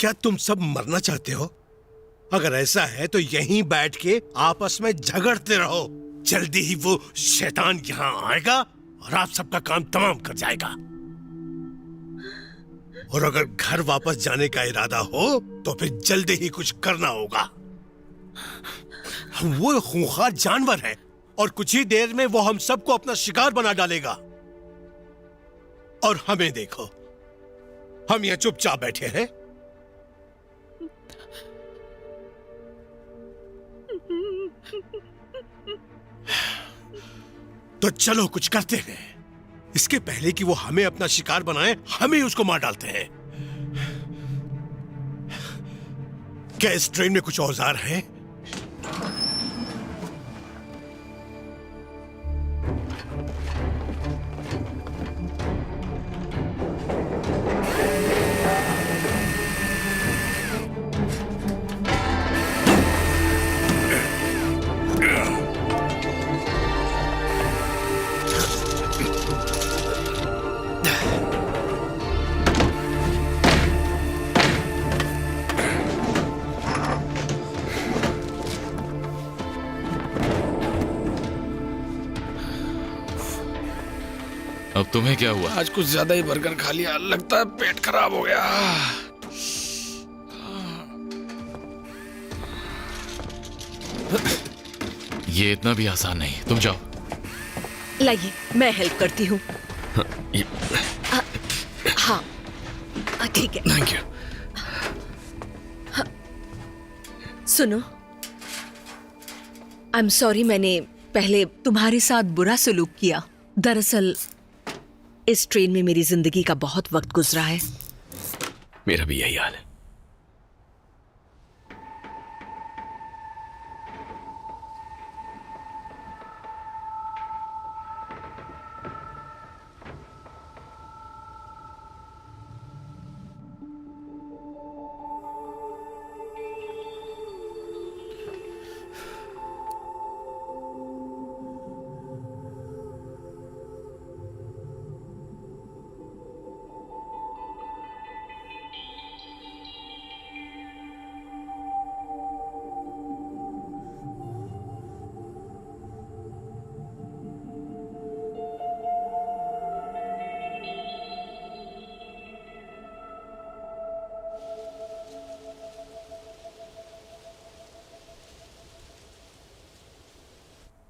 क्या तुम सब मरना चाहते हो? अगर ऐसा है तो यहीं बैठ के आपस में झगड़ते रहो। जल्दी ही वो शैतान यहाँ आएगा और आप सबका काम तमाम कर जाएगा। और अगर घर वापस जाने का इरादा हो तो फिर जल्दी ही कुछ करना होगा। वो खूंखार जानवर है और कुछ ही देर में वो हम सबको अपना शिकार बना डालेगा। और हमें देखो, हम यहाँ चुपचाप बैठे हैं। तो चलो कुछ करते हैं। इसके पहले कि वो हमें अपना शिकार बनाए, हम ही उसको मार डालते हैं। क्या इस ट्रेन में कुछ औजार हैं? अब तुम्हें क्या हुआ? आज कुछ ज्यादा ही बर्गर खा लिया, लगता है पेट खराब हो गया। ये इतना भी आसान नहीं, तुम जाओ। लाइए, मैं हेल्प करती हूँ। हाँ, ठीक है। Thank you. सुनो, आई एम सॉरी, मैंने पहले तुम्हारे साथ बुरा सलूक किया। दरअसल इस ट्रेन में मेरी जिंदगी का बहुत वक्त गुजरा है। मेरा भी यही हाल है।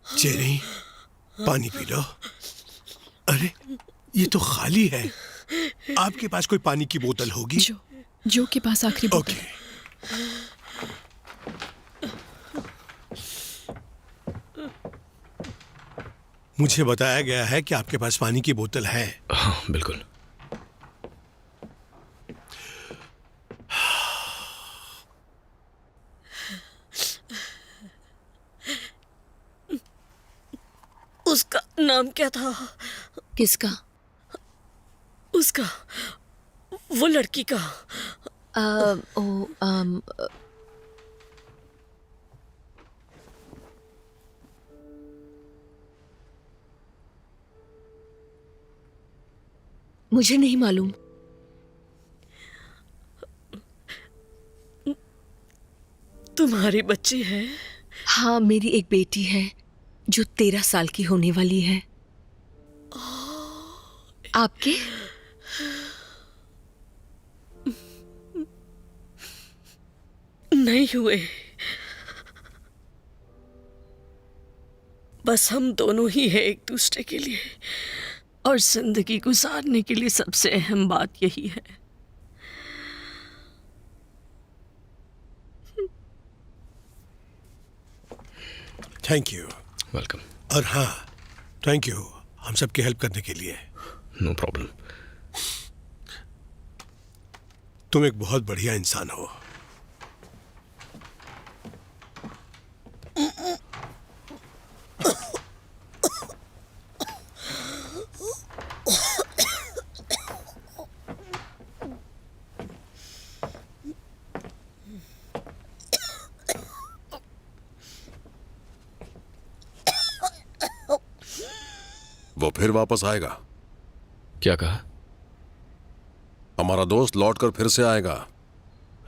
जेरी, पानी पी लो। अरे ये तो खाली है। आपके पास कोई पानी की बोतल होगी? जो के पास आखिरी बोतल। ओके। मुझे बताया गया है कि आपके पास पानी की बोतल है। हाँ बिल्कुल। उसका नाम क्या था? किसका? उसका, वो लड़की का। मुझे नहीं मालूम। तुम्हारी बच्ची है? हाँ, मेरी एक बेटी है जो 13 साल की होने वाली है। आपके? नहीं हुए। बस हम दोनों ही हैं एक दूसरे के लिए, और जिंदगी गुजारने के लिए सबसे अहम बात यही है। Thank you. वेलकम। और हाँ, थैंक यू हम सबकी हेल्प करने के लिए। No problem. तुम एक बहुत बढ़िया इंसान हो। वो फिर वापस आएगा। क्या कहा? हमारा दोस्त लौटकर फिर से आएगा।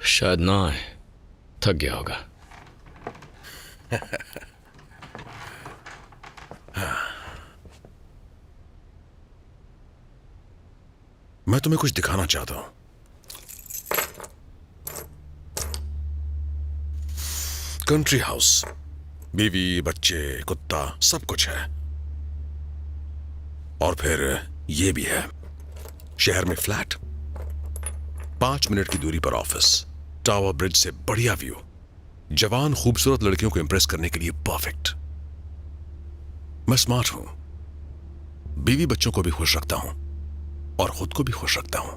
शायद ना आए, थक गया होगा। मैं तुम्हें कुछ दिखाना चाहता हूं। कंट्री हाउस, बीवी, बच्चे, कुत्ता, सब कुछ है। और फिर ये भी है, शहर में फ्लैट, 5 मिनट की दूरी पर ऑफिस, टावर ब्रिज से बढ़िया व्यू, जवान खूबसूरत लड़कियों को इंप्रेस करने के लिए परफेक्ट। मैं स्मार्ट हूं, बीवी बच्चों को भी खुश रखता हूं और खुद को भी खुश रखता हूं।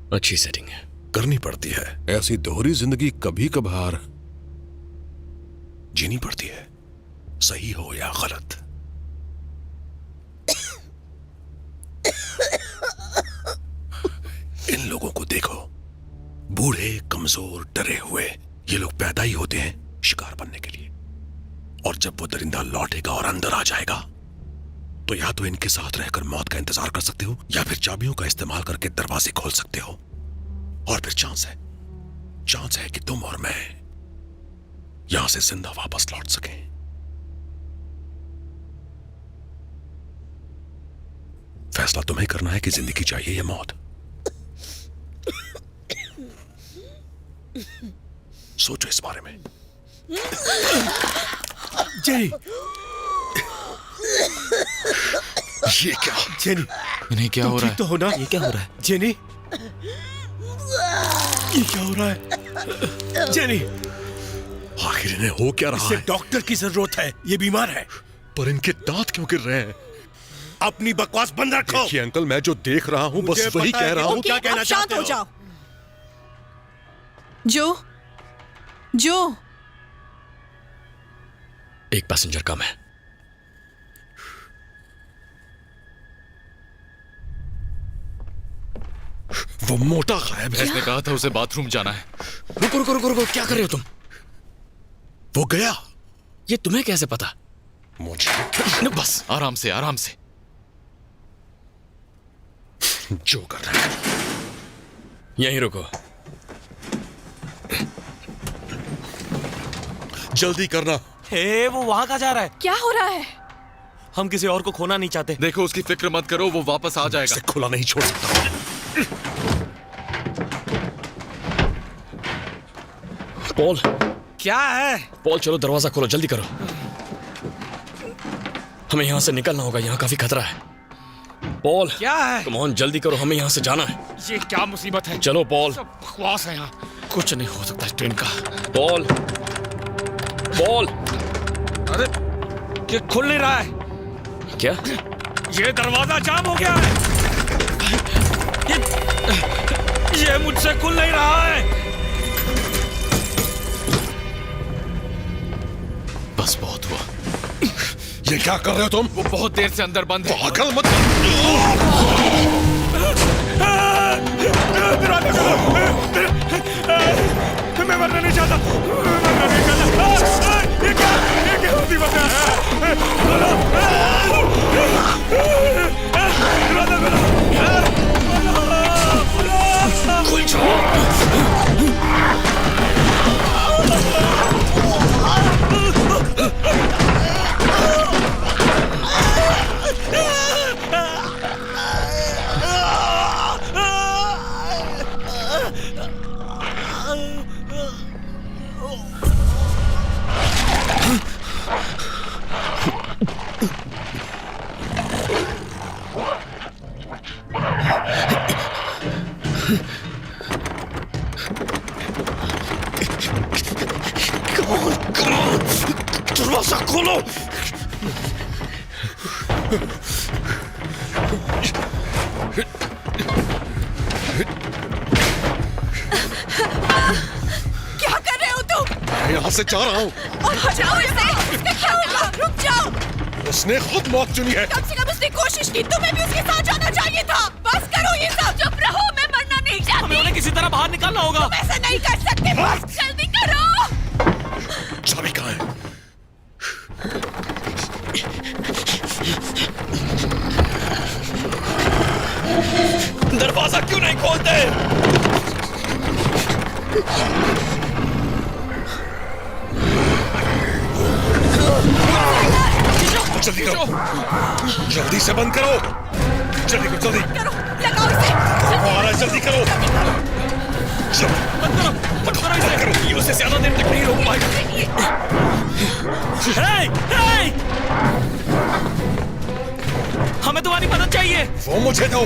अच्छी सेटिंग है। करनी पड़ती है, ऐसी दोहरी जिंदगी कभी कभार जीनी पड़ती है, सही हो या गलत। इन लोगों को देखो, बूढ़े, कमजोर, डरे हुए। ये लोग पैदा ही होते हैं शिकार बनने के लिए, और जब वो दरिंदा लौटेगा और अंदर आ जाएगा तो या तो इनके साथ रहकर मौत का इंतजार कर सकते हो, या फिर चाबियों का इस्तेमाल करके दरवाजे खोल सकते हो। और फिर चांस है कि तुम और मैं यहां से जिंदा वापस लौट सकें। फैसला फैसला तुम्हें करना है कि जिंदगी चाहिए या मौत। सोचो इस बारे में। जेनी, ये क्या? जेनी, इन्हें क्या हो रहा है? तो हो ना? ये क्या हो रहा है? जेनी, ये क्या हो रहा है? जेनी, आखिर इन्हें हो क्या रहा इसे है? डॉक्टर की जरूरत है, ये बीमार है। पर इनके दांत क्यों गिर रहे हैं? अपनी बकवास बंद रखो। देखिए अंकल, मैं जो देख रहा हूं बस वही कह रहा हूं। क्या कहना चाहते शांत हो जाओ। जो एक पैसेंजर कम है। वो मोटा गायब है। इसने कहा था उसे बाथरूम जाना है। रुको रुको रुको रुको, क्या कर रहे हो तुम? वो गया। ये तुम्हें कैसे पता? मुझे बस आराम से आराम से। जो कर रहा है। यहीं रुको। जल्दी करना। हे, वो वहां कहाँ जा रहा है? क्या हो रहा है? हम किसी और को खोना नहीं चाहते। देखो उसकी फिक्र मत करो, वो वापस आ जाएगा। इसे खुला नहीं छोड़ सकता। पॉल, क्या है? पॉल चलो दरवाजा खोलो, जल्दी करो। हमें यहां से निकलना होगा, यहां काफी खतरा है। पॉल, क्या है? कम ऑन, जल्दी करो, हमें यहां से जाना है। ये क्या मुसीबत है? चलो पॉल। सब बकवास है यहाँ, कुछ नहीं हो सकता इस ट्रेन का। Paul, Paul. अरे ये खुल नहीं रहा है। क्या? ये दरवाजा जाम हो गया है। ये मुझसे खुल नहीं रहा है। बस बहुत हुआ। ये क्या कर रहे हो तुम? वो बहुत देर से अंदर बंद है। पागल मत। मैं मरना नहीं चाहता। ये क्या मुसीबत है? खुल जाओ। दरवाजा खोलो। क्या कर रहे हो तुम? मैं यहाँ से जा रहा हूँ। और हटाओ इसे। इसका क्या होगा? रुक जाओ। उसने खुद मौत चुनी है। कम से कम उसने कोशिश की, तुम्हें भी उसके साथ जाना चाहिए था। बस करो ये सब। चुप रहो, मैं मरना नहीं चाहती। हमें उन्हें किसी तरह बाहर निकालना होगा। तुम ऐसा नहीं कर सकते। बस जल्दी करो। चाबी कहाँ है? दरवाजा क्यों नहीं खोलते? जल्दी करो, जल्दी से बंद करो। जल्दी करो, जल्दी करो, लगाओ इसे। वो आ रहा है, जल्दी करो। मत करो, ये उसे ज्यादा देर तक नहीं रोक पाएगा। हमें तुम्हारी मदद चाहिए। वो मुझे दो।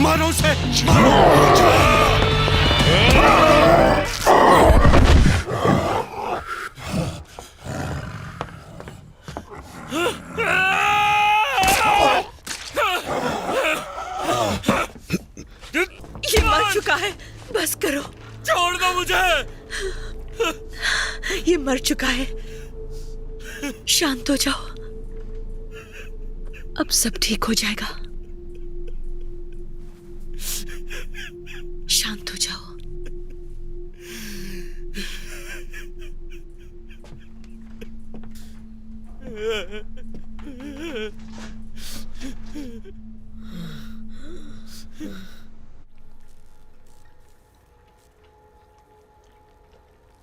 मारो उसे, मारो। ये मर चुका है, बस करो। छोड़ दो मुझे। ये मर चुका है, शांत हो जाओ, अब सब ठीक हो जाएगा। शांत हो जाओ।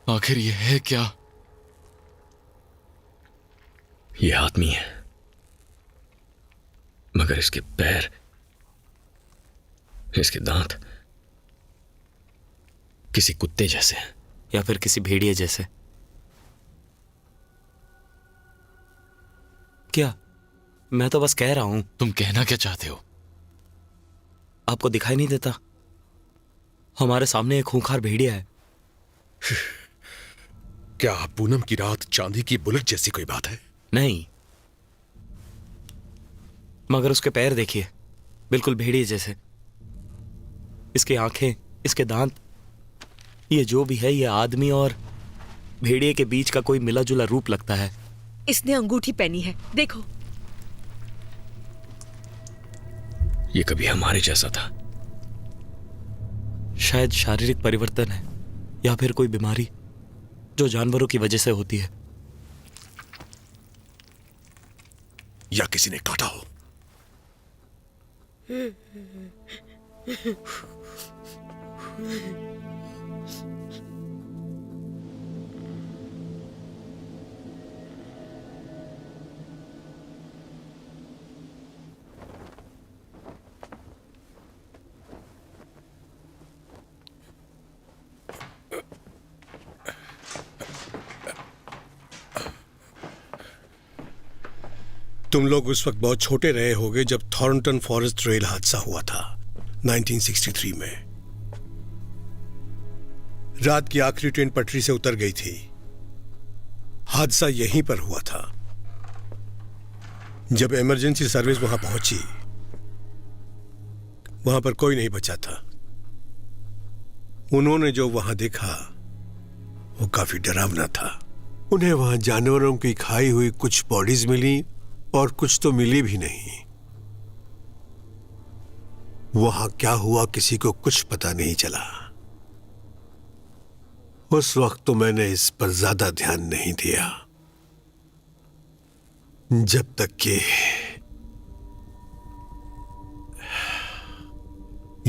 आखिर ये है क्या? ये आदमी है, मगर इसके पैर, इसके दांत किसी कुत्ते जैसे हैं, या फिर किसी भेड़िए जैसे। क्या? मैं तो बस कह रहा हूं। तुम कहना क्या चाहते हो? आपको दिखाई नहीं देता? हमारे सामने एक खूंखार भेड़िया है। क्या पूनम की रात चांदी की बुलेट जैसी कोई बात है? नहीं, मगर उसके पैर देखिए, बिल्कुल भेड़िए जैसे। इसकी आंखें, इसके दांत, ये जो भी है, ये आदमी और भेड़िए के बीच का कोई मिला जुला रूप लगता है। इसने अंगूठी पहनी है, देखो। ये कभी हमारे जैसा था। शायद शारीरिक परिवर्तन है, या फिर कोई बीमारी जो जानवरों की वजह से होती है। या किसी ने काटा हो। तुम लोग उस वक्त बहुत छोटे रहे होगे जब थॉर्नटन फॉरेस्ट रेल हादसा हुआ था 1963 में। रात की आखिरी ट्रेन पटरी से उतर गई थी। हादसा यहीं पर हुआ था। जब इमरजेंसी सर्विस वहां पहुंची, वहां पर कोई नहीं बचा था। उन्होंने जो वहां देखा वो काफी डरावना था। उन्हें वहां जानवरों की खाई हुई कुछ बॉडीज मिली और कुछ तो मिली भी नहीं। वहां क्या हुआ किसी को कुछ पता नहीं चला। उस वक्त तो मैंने इस पर ज्यादा ध्यान नहीं दिया, जब तक कि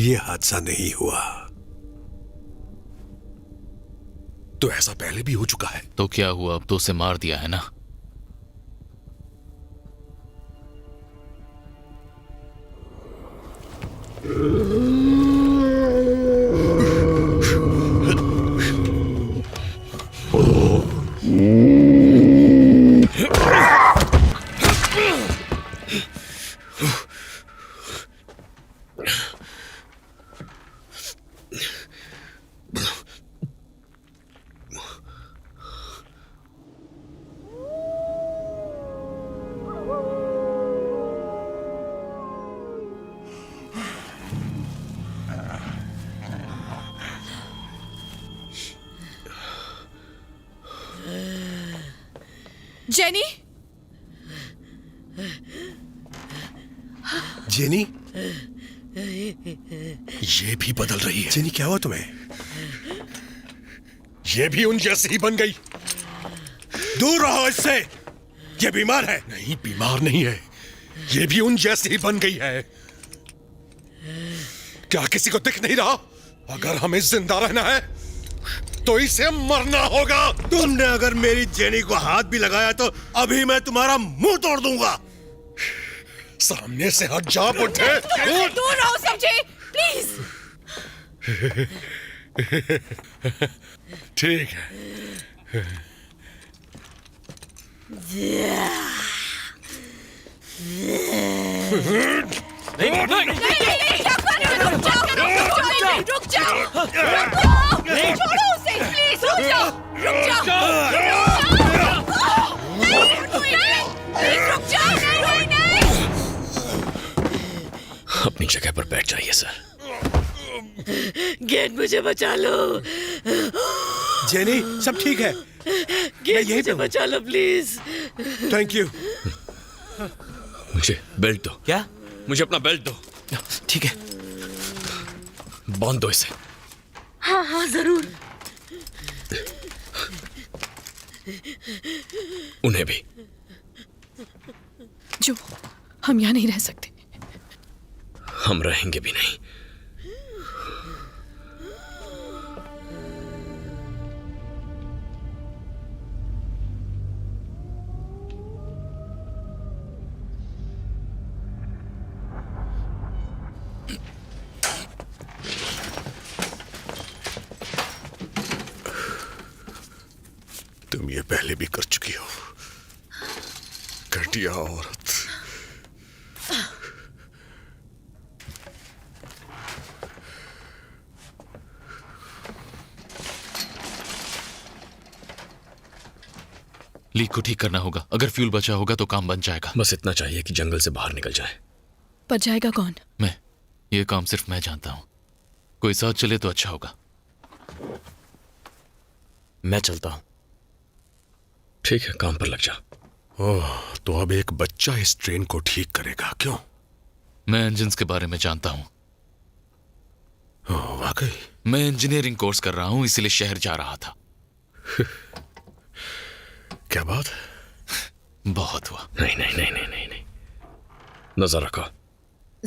यह हादसा नहीं हुआ। तो ऐसा पहले भी हो चुका है। तो क्या हुआ? अब तो उसे मार दिया है ना। जेनी, जेनी, ये भी बदल रही है। जेनी क्या हुआ तुम्हें? ये भी उन जैसी ही बन गई। दूर रहो इससे, ये बीमार है। नहीं, बीमार नहीं है, ये भी उन जैसी ही बन गई है। क्या किसी को दिख नहीं रहा? अगर हमें जिंदा रहना है तो इसे मरना होगा। तुमने अगर मेरी जेनी को हाथ भी लगाया तो अभी मैं तुम्हारा मुंह तोड़ दूंगा। सामने से हट जा बुड्ढे। दूर रहो समझे, प्लीज। ठीक है। रुक जाओ, छोड़ो उसे, प्लीज रुक जाओ। अपनी जगह पर बैठ जाइए सर। गेट, मुझे बचा लो। जेनी, सब ठीक है? गेट, मुझे बचा लो प्लीज। Thank you. मुझे बेल्ट दो। क्या? मुझे अपना बेल्ट दो। ठीक है, बांध दो इसे। हाँ हाँ जरूर। उन्हें भी। जो हम यहाँ नहीं रह सकते। हम रहेंगे भी नहीं। तुम ये पहले भी कर चुकी हो, घटिया औरत। लीक को ठीक करना होगा। अगर फ्यूल बचा होगा तो काम बन जाएगा। बस इतना चाहिए कि जंगल से बाहर निकल जाए। पर जाएगा कौन? मैं। ये काम सिर्फ मैं जानता हूं। कोई साथ चले तो अच्छा होगा। मैं चलता हूं। ठीक है, काम पर लग जा। ओह, तो अब एक बच्चा इस ट्रेन को ठीक करेगा, क्यों? मैं इंजन्स के बारे में जानता हूं। वाकई? मैं इंजीनियरिंग कोर्स कर रहा हूं, इसलिए शहर जा रहा था। क्या बात? बहुत हुआ। नहीं नहीं नहीं नहीं नहीं नहीं, नजर रखो।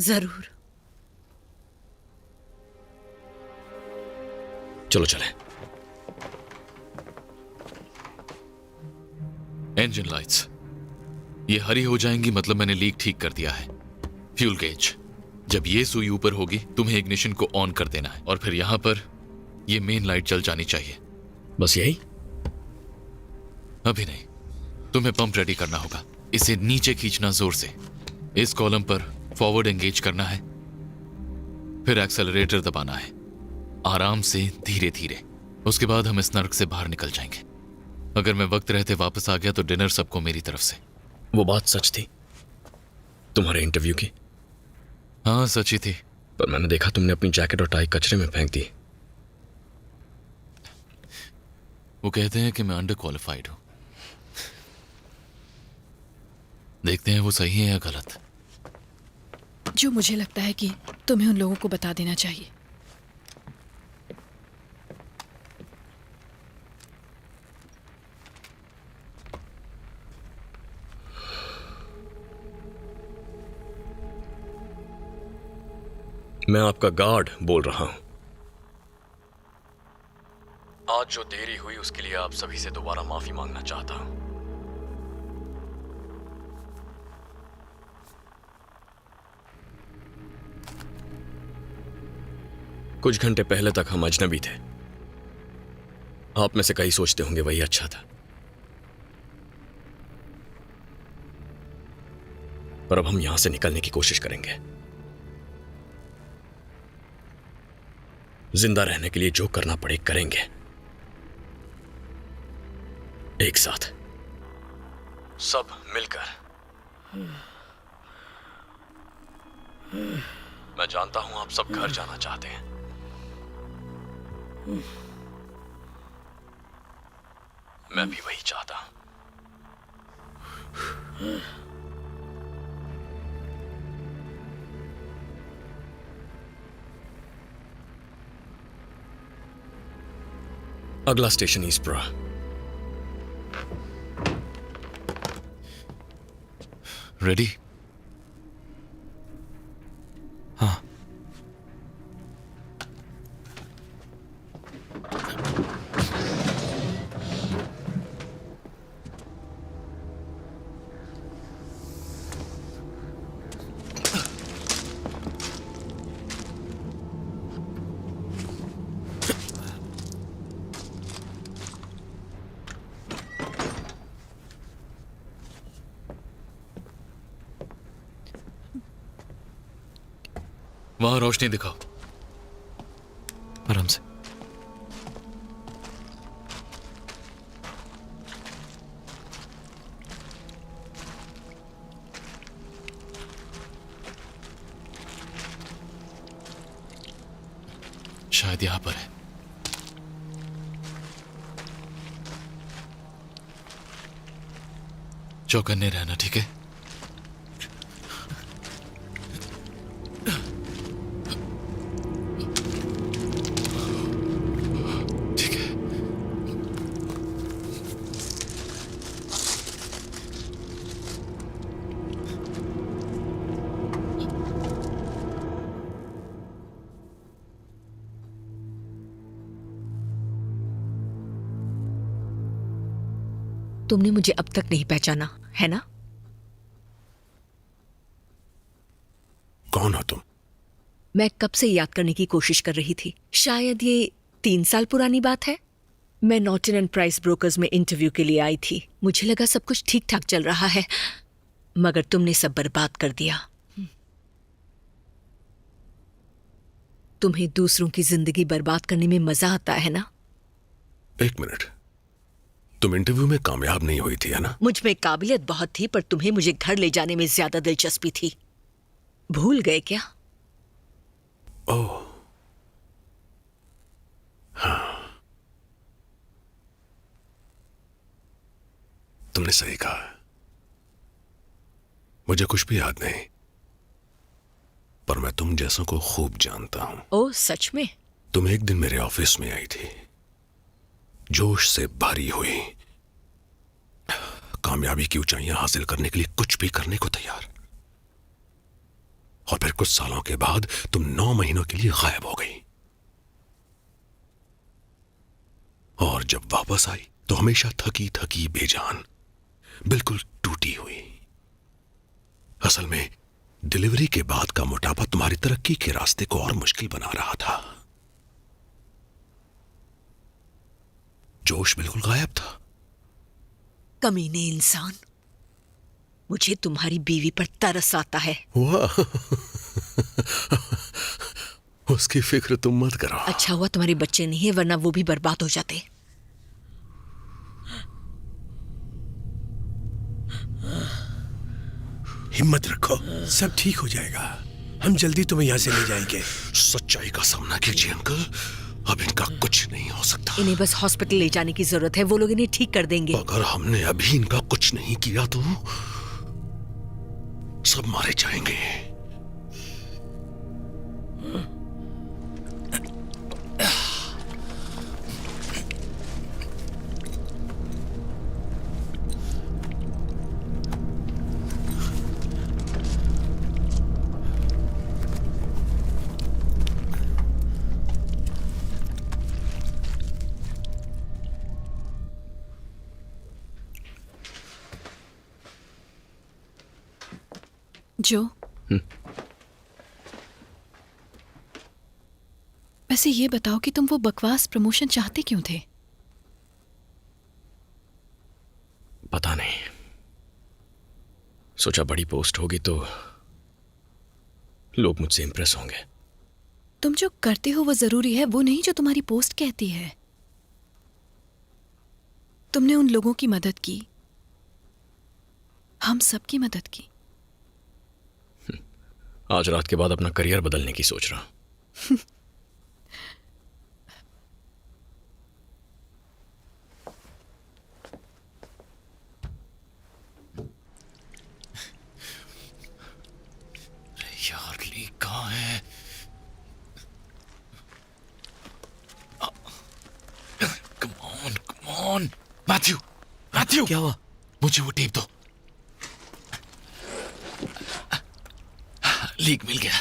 जरूर। चलो चले। इंजन लाइट्स ये हरी हो जाएंगी, मतलब मैंने लीक ठीक कर दिया है। फ्यूल गेज, जब ये सुई ऊपर होगी तुम्हें इग्निशन को ऑन कर देना है और फिर यहां पर ये मेन लाइट जल जानी चाहिए। बस यही? अभी नहीं, तुम्हें पंप रेडी करना होगा। इसे नीचे खींचना जोर से। इस कॉलम पर फॉरवर्ड एंगेज करना है, फिर एक्सेलरेटर दबाना है, आराम से धीरे धीरे। उसके बाद हम इस नर्क से बाहर निकल जाएंगे। अगर मैं वक्त रहते वापस आ गया तो डिनर सबको मेरी तरफ से। वो बात सच थी तुम्हारे इंटरव्यू की? हाँ सच ही थी। पर मैंने देखा तुमने अपनी जैकेट और टाई कचरे में फेंक दी। वो कहते हैं कि मैं अंडर क्वालिफाइड हूं। देखते हैं वो सही है या गलत। जो मुझे लगता है कि तुम्हें उन लोगों को बता देना चाहिए। मैं आपका गार्ड बोल रहा हूं। आज जो देरी हुई उसके लिए आप सभी से दोबारा माफी मांगना चाहता हूं। कुछ घंटे पहले तक हम अजनबी थे। आप में से कई सोचते होंगे वही अच्छा था, पर अब हम यहां से निकलने की कोशिश करेंगे। जिंदा रहने के लिए जो करना पड़े करेंगे, एक साथ, सब मिलकर। मैं जानता हूं आप सब घर जाना चाहते हैं। मैं भी वही चाहता हूं। अगला स्टेशन ईस्प्रा। रेडी? हाँ। वहां रोशनी दिखाओ। आराम से। शायद यहां पर है। चौकन्ने रहना, ठीक है? ठीक है। तुमने मुझे अब तक नहीं पहचाना, है ना? कौन हो तुम? मैं कब से याद करने की कोशिश कर रही थी। शायद ये 3 साल पुरानी बात है। मैं नॉर्टन एंड प्राइस ब्रोकर्स में इंटरव्यू के लिए आई थी। मुझे लगा सब कुछ ठीक ठाक चल रहा है, मगर तुमने सब बर्बाद कर दिया। तुम्हें दूसरों की जिंदगी बर्बाद करने में मजा आता है ना? एक मिनट, तुम इंटरव्यू में कामयाब नहीं हुई थी, है ना? मुझ में काबिलियत बहुत थी, पर तुम्हें मुझे घर ले जाने में ज्यादा दिलचस्पी थी। भूल गए क्या? ओह, हाँ, तुमने सही कहा। मुझे कुछ भी याद नहीं, पर मैं तुम जैसों को खूब जानता हूं। ओह, सच में? तुम एक दिन मेरे ऑफिस में आई थी, जोश से भरी हुई, कामयाबी की ऊंचाइयां हासिल करने के लिए कुछ भी करने को तैयार। और फिर कुछ सालों के बाद तुम 9 महीनों के लिए गायब हो गई। और जब वापस आई तो हमेशा थकी थकी, बेजान, बिल्कुल टूटी हुई। असल में डिलीवरी के बाद का मोटापा तुम्हारी तरक्की के रास्ते को और मुश्किल बना रहा था। जोश बिल्कुल गायब था। कमीने इंसान, मुझे तुम्हारी बीवी पर तरस आता है। वाह, उसकी फिक्र तुम मत करो। अच्छा हुआ तुम्हारे बच्चे नहीं है, वरना वो भी बर्बाद हो जाते। हिम्मत रखो, सब ठीक हो जाएगा। हम जल्दी तुम्हें यहाँ से ले जाएंगे। सच्चाई का सामना कीजिए अंकल, अब इनका कुछ नहीं हो सकता। इन्हें बस हॉस्पिटल ले जाने की जरूरत है, वो लोग इन्हें ठीक कर देंगे। अगर हमने अभी इनका कुछ नहीं किया तो सब मारे जाएंगे। जो वैसे ये बताओ कि तुम वो बकवास प्रमोशन चाहते क्यों थे? पता नहीं, सोचा बड़ी पोस्ट होगी तो लोग मुझसे इंप्रेस होंगे। तुम जो करते हो वो जरूरी है, वो नहीं जो तुम्हारी पोस्ट कहती है। तुमने उन लोगों की मदद की, हम सबकी मदद की। आज रात के बाद अपना करियर बदलने की सोच रहा हूं। यार, ली कहाँ है? कम ऑन मैथ्यू, मैथ्यू, क्या हुआ? मुझे वो टेप दो। लीक मिल गया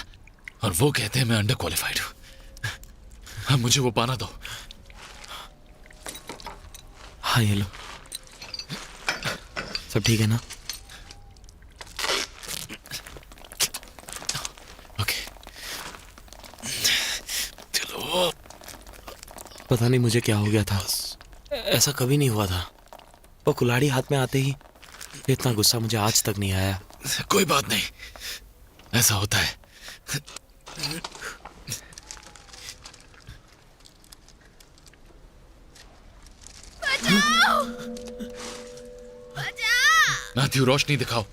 और वो कहते हैं मैं अंडर क्वालिफाइड हूं। मुझे वो पाना दो। हाँ, ये लो। सब ठीक है ना? ओके, चलो। पता नहीं मुझे क्या हो गया था, ऐसा कभी नहीं हुआ था। वो कुल्हाड़ी हाथ में आते ही इतना गुस्सा मुझे आज तक नहीं आया। कोई बात नहीं, ऐसा होता है। मैथ्यू, रोशनी दिखाओ।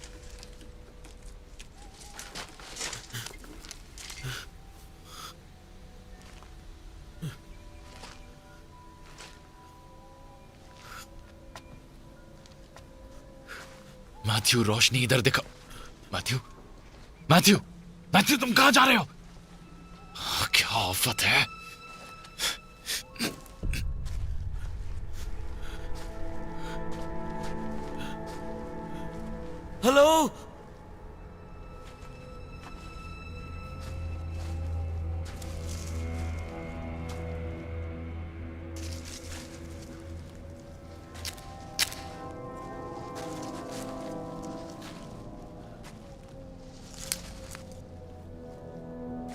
मैथ्यू, रोशनी इधर दिखाओ। मैथ्यू, मैथ्यू, मैथ्यू, तुम कहां जा रहे हो? क्या आफत है। हेलो,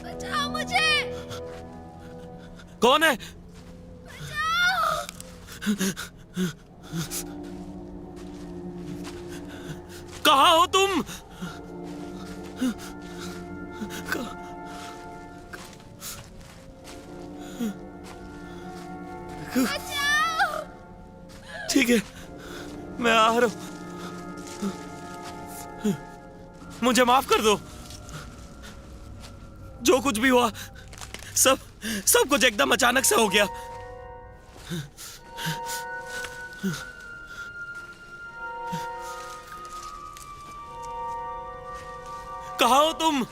बचाओ मुझे। कौन है? कहाँ हो तुम? ठीक है, मैं आ रहा हूं। मुझे माफ कर दो। जो कुछ भी हुआ सब कुछ एकदम अचानक से हो गया। कहाँ हो तुम?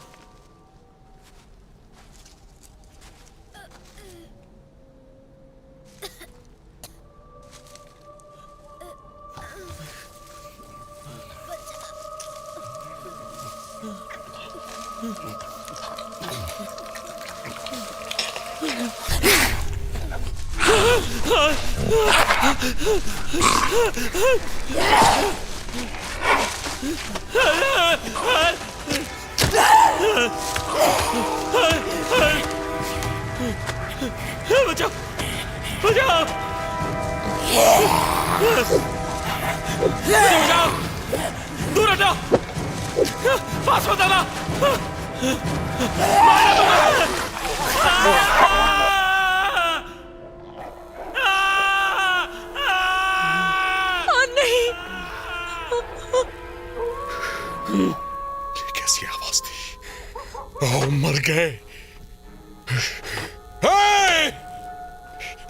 बचाओ, बचाओ, बचाओ, दूर हटाओ, पास मत आना, मारना तुम्हें। नहीं, ये कैसी आवाज थी? ओह, मर गए। हे!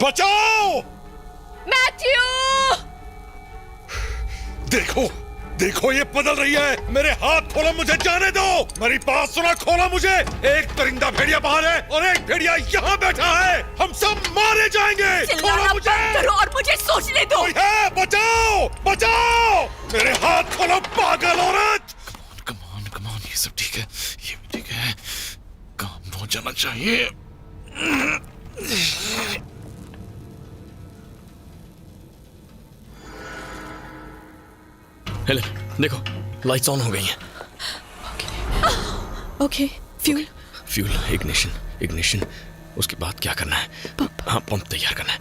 बचाओ! मैथ्यू! देखो, देखो, ये बदल रही है। मेरे हाथ खोलो, मुझे जाने दो। मेरी बात सुना, खोलो मुझे। एक परिंदा भेड़िया बाहर है और एक भेड़िया यहाँ बैठा है। हम सब मारे जाएंगे। खोलो मुझे। करो और मुझे सोचने दो। कोई है? बचाओ, बचाओ! मेरे हाथ खोलो, पागल औरत। कमान, कमान, ये सब ठीक है, ये भी ठीक है। काम हो जाना चाहिए। हेले, देखो, लाइट्स ऑन हो गई हैं। Okay, fuel. Fuel, ignition. उसके बाद क्या करना है? हाँ, पंप तैयार करना है।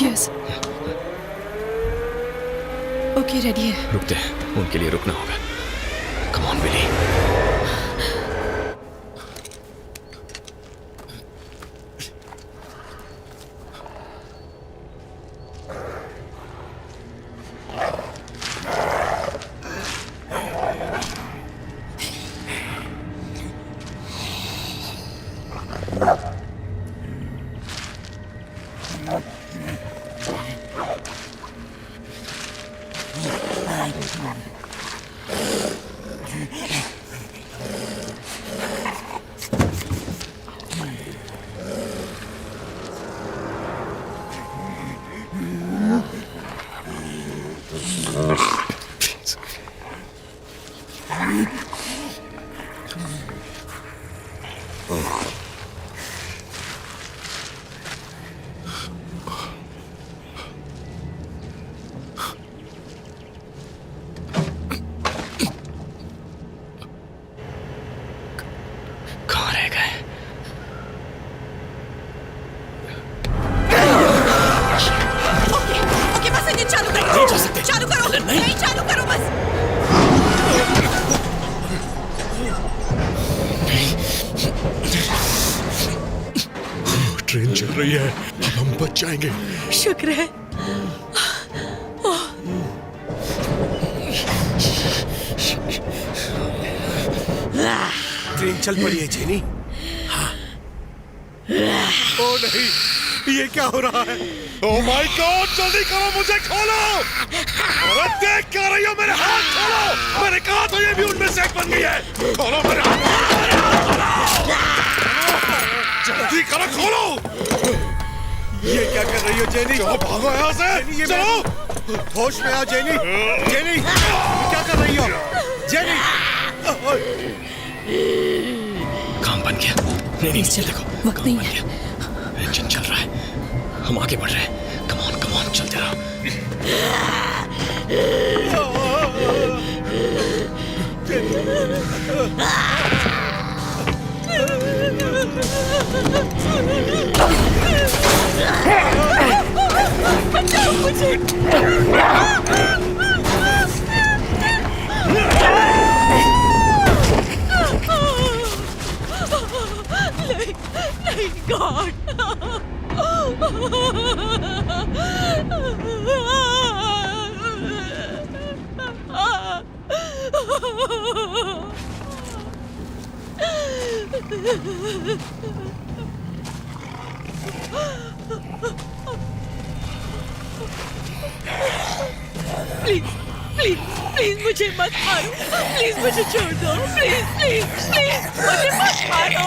यस। ओके, रेडी है। रुकते हैं, उनके लिए रुकना होगा। Come on Billy. ट्रेन चल रही है, अब हम बच जाएंगे। शुक्र है। ट्रेन चल पड़ी है जेनी। ओ नहीं, ये क्या हो रहा है? ओह माय गॉड, जल्दी करो, मुझे खोलो। अरे देख क्या रही हो, मेरे हाथ खोलो। मैंने कहा तो ये भी उनमें से एक बन गई है। खोलो मेरे हाथ, जल्दी करो, खोलो। ये क्या कर रही हो जेनी? चलो भागो यहाँ से, चलो। होश में आओ जेनी। जेनी, क्या कर रही हो? जेनी। काम बन गया। नहीं नीचे देखो, वक्त नहीं है। इंजन चल रहा है, हम आगे बढ़ रहे हैं। कम ऑन चलते रहो। बचाओ मुझे। नहीं गॉड। प्लीज प्लीज प्लीज मुझे मत मारो। प्लीज मुझे छोड़ दो। प्लीज प्लीज प्लीज मुझे मत मारो।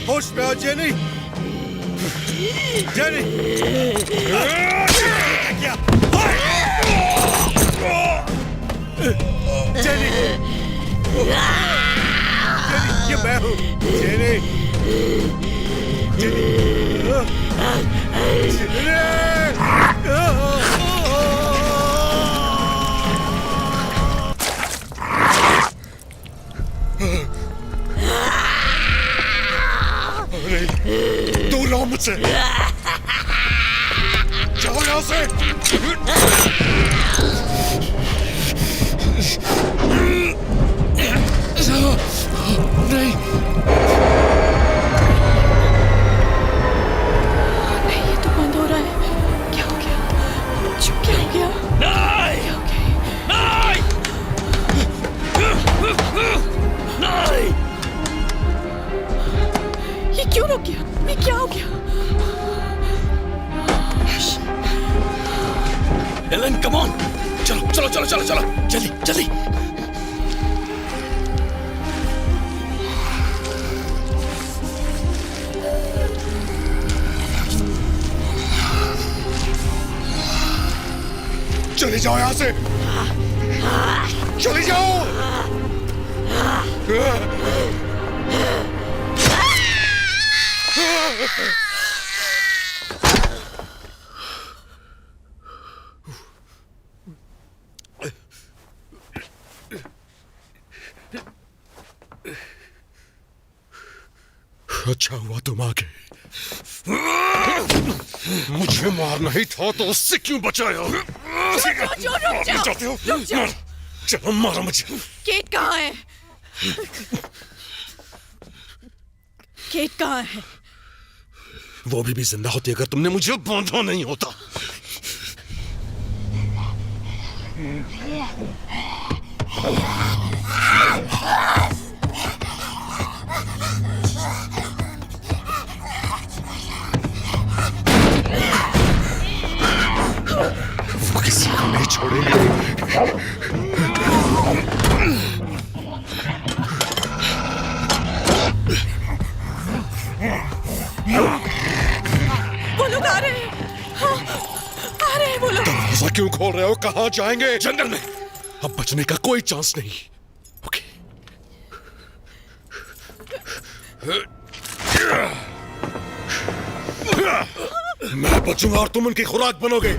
होश में आओ जेनी। जेनी, क्या? जेनी, ये मैं हूँ। जेनी, जेनी, दूर रहो मुझसे, जाओ यहाँ से। नहीं, ये तो बंद हो रहा है। क्या हो गया? क्या हो गया? नहीं, नहीं। ये क्यों रुक गया? ये क्या हो गया? एलन, कम ऑन, चलो चलो चलो चलो चलो, जल्दी जल्दी। चले जाओ यहाँ से, चले जाओ। अच्छा हुआ तुम आ गए। मुझे मारना ही था तो उससे क्यों बचाया? चाहते हो? चलो मारो मुझे। केट कहाँ है? केट कहाँ है? वो भी जिंदा होती अगर तुमने मुझे बांधा नहीं होता। वो किसी को नहीं छोड़ेंगे। वो लोग आ रहे हैं। हाँ, आ रहे हैं वो लोग। दरवाजा क्यों खोल रहे हो? कहाँ जाएंगे? जंगल में। अब बचने का कोई चांस नहीं। ओके। मैं बचूंगा और तुम उनकी खुराक बनोगे।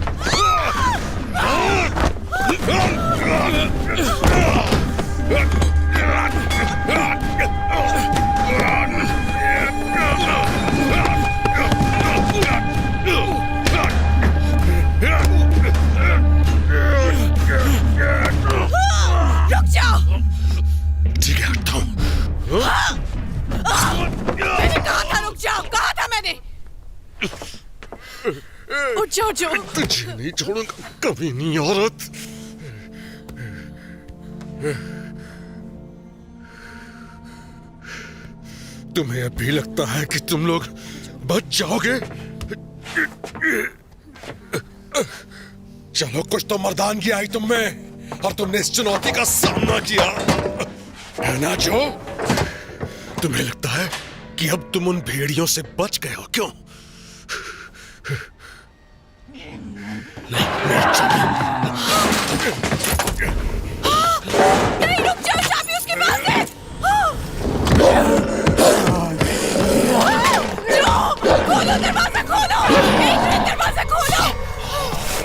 रुक जाओ। ठीक है, हटता हूँ। मैंने कहा था रुक जाओ। जाओ जो। तुझे नहीं छोड़ूंगा कभी नहीं औरत। तुम्हें अभी लगता है कि तुम लोग बच जाओगे? चलो कुछ तो मर्दानगी आई तुम में और तुमने इस चुनौती का सामना किया है ना जो? तुम्हें लगता है कि अब तुम उन भेड़ियों से बच गए हो क्यों? नहीं रुक जाओ, चाबी उसके पास है। जो खोलो दरवाजा, खोलो एक मिनट, दरवाजा खोलो।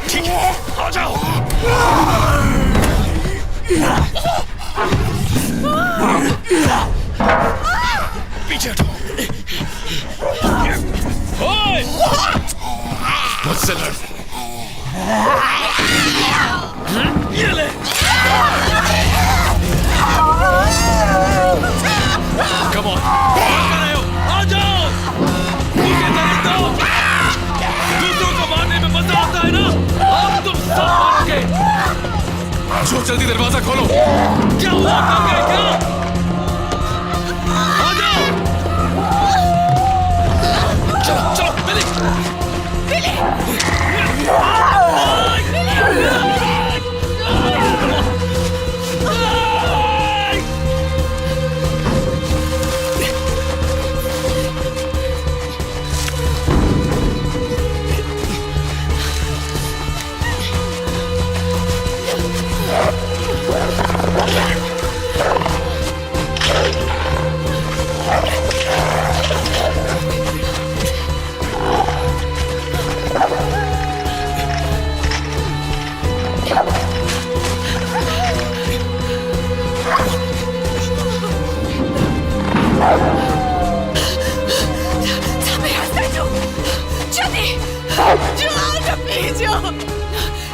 ठीक है आ जाओ। पीछे हटो। मुझसे लड़। ये ले। Come on, आ जाओ। मुझे दर्द दो। दूसरों को मारने में मजा आता है ना? अब तुम सब मारोगे। जो जल्दी दरवाजा खोलो। क्या हुआ करके क्या? आ जाओ। चलो चलो बिली।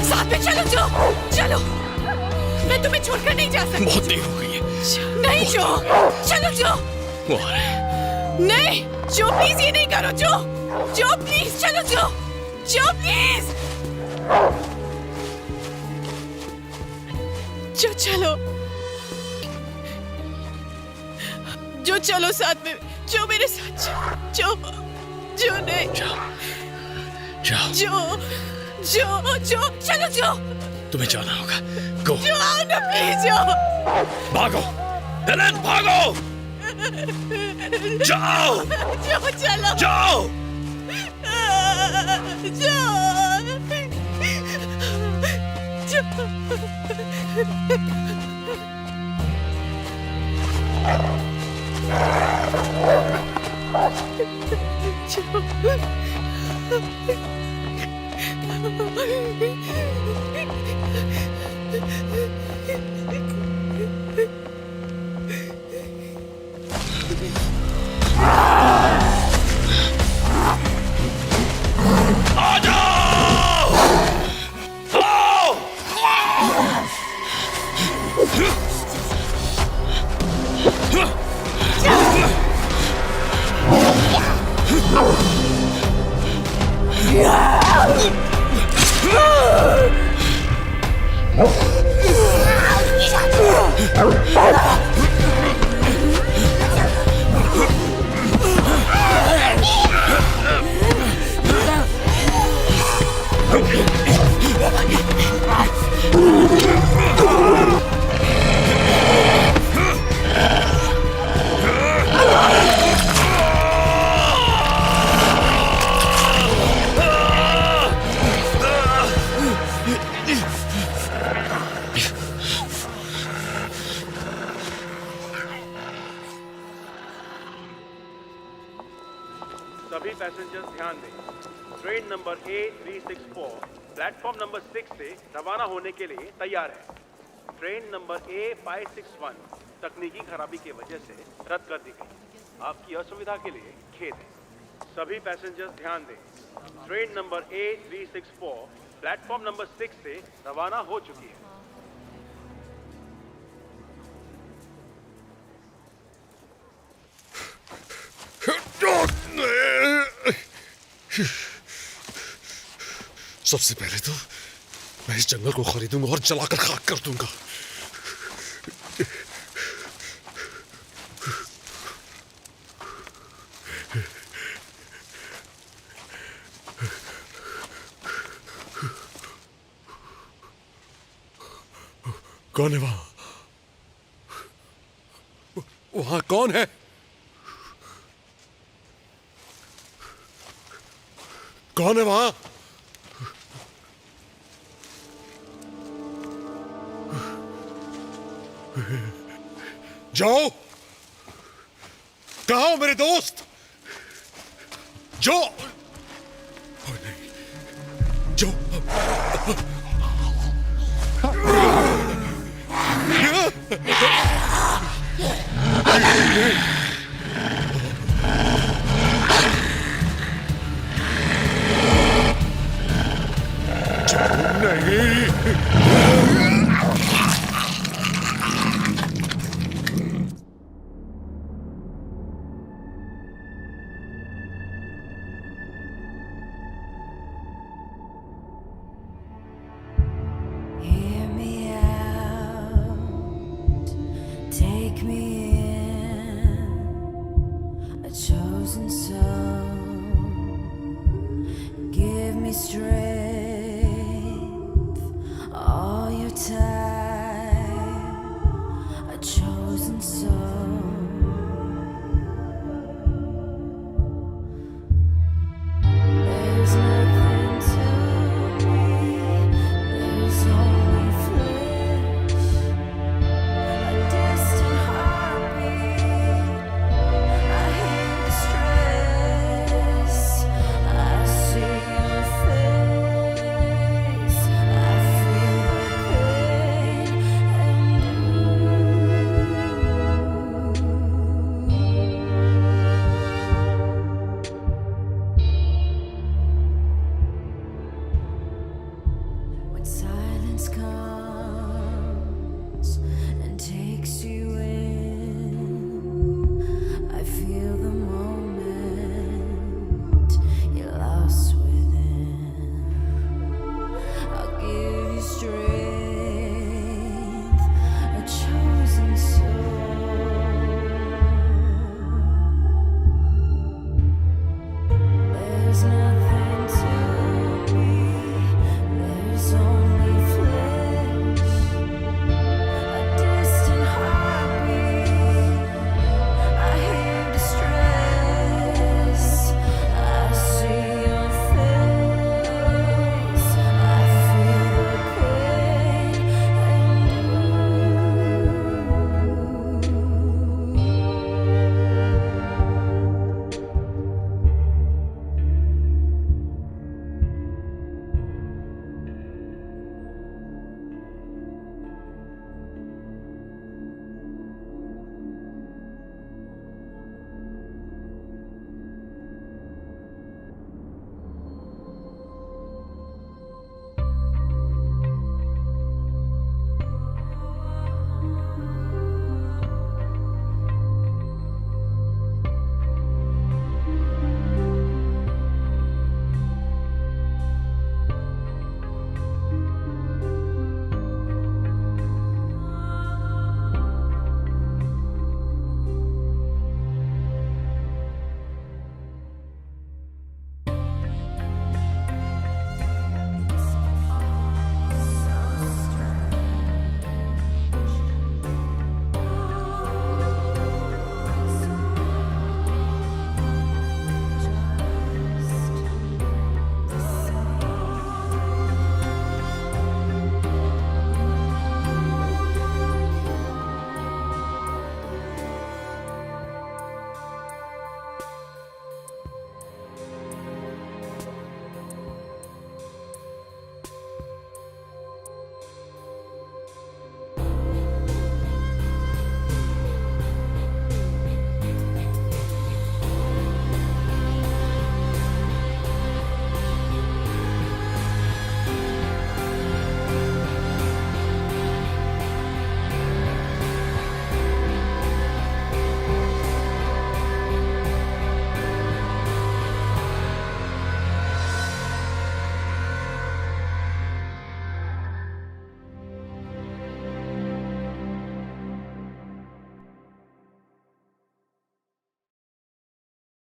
साथ में चलो जो, चलो। मैं तुम्हें छोड़कर नहीं जा सकती। बहुत देर हो गई है। नहीं जो, चलो जो। वो आ रहे हैं। नहीं जो, प्लीज ये नहीं करो जो। जो प्लीज चलो जो। जो प्लीज। जो चलो। जो चलो साथ में। जो मेरे साथ जो। जो नहीं। जाओ। जो जो जो चलो जो। तुम्हें जाना होगा। गो। जो आओ ना प्लीज जो। भागो हेलेन, भागो। जाओ। जो चलो। जाओ। सभी पैसेंजर्स ध्यान दें। Train number A364 platform number 6 से रवाना होने के लिए तैयार है। ट्रेन नंबर A561 तकनीकी खराबी की वजह से रद्द कर दी गई। आपकी असुविधा के लिए खेद है। सभी पैसेंजर्स ध्यान दें। Train number A364 platform number 6 से रवाना हो चुकी है। सबसे पहले तो मैं इस जंगल को खरीदूंगा और जलाकर खाक कर दूंगा। कौन है वहां? वहां कौन है? कौन है वहां? जाओ, कहाँ हो मेरे दोस्त? जो जो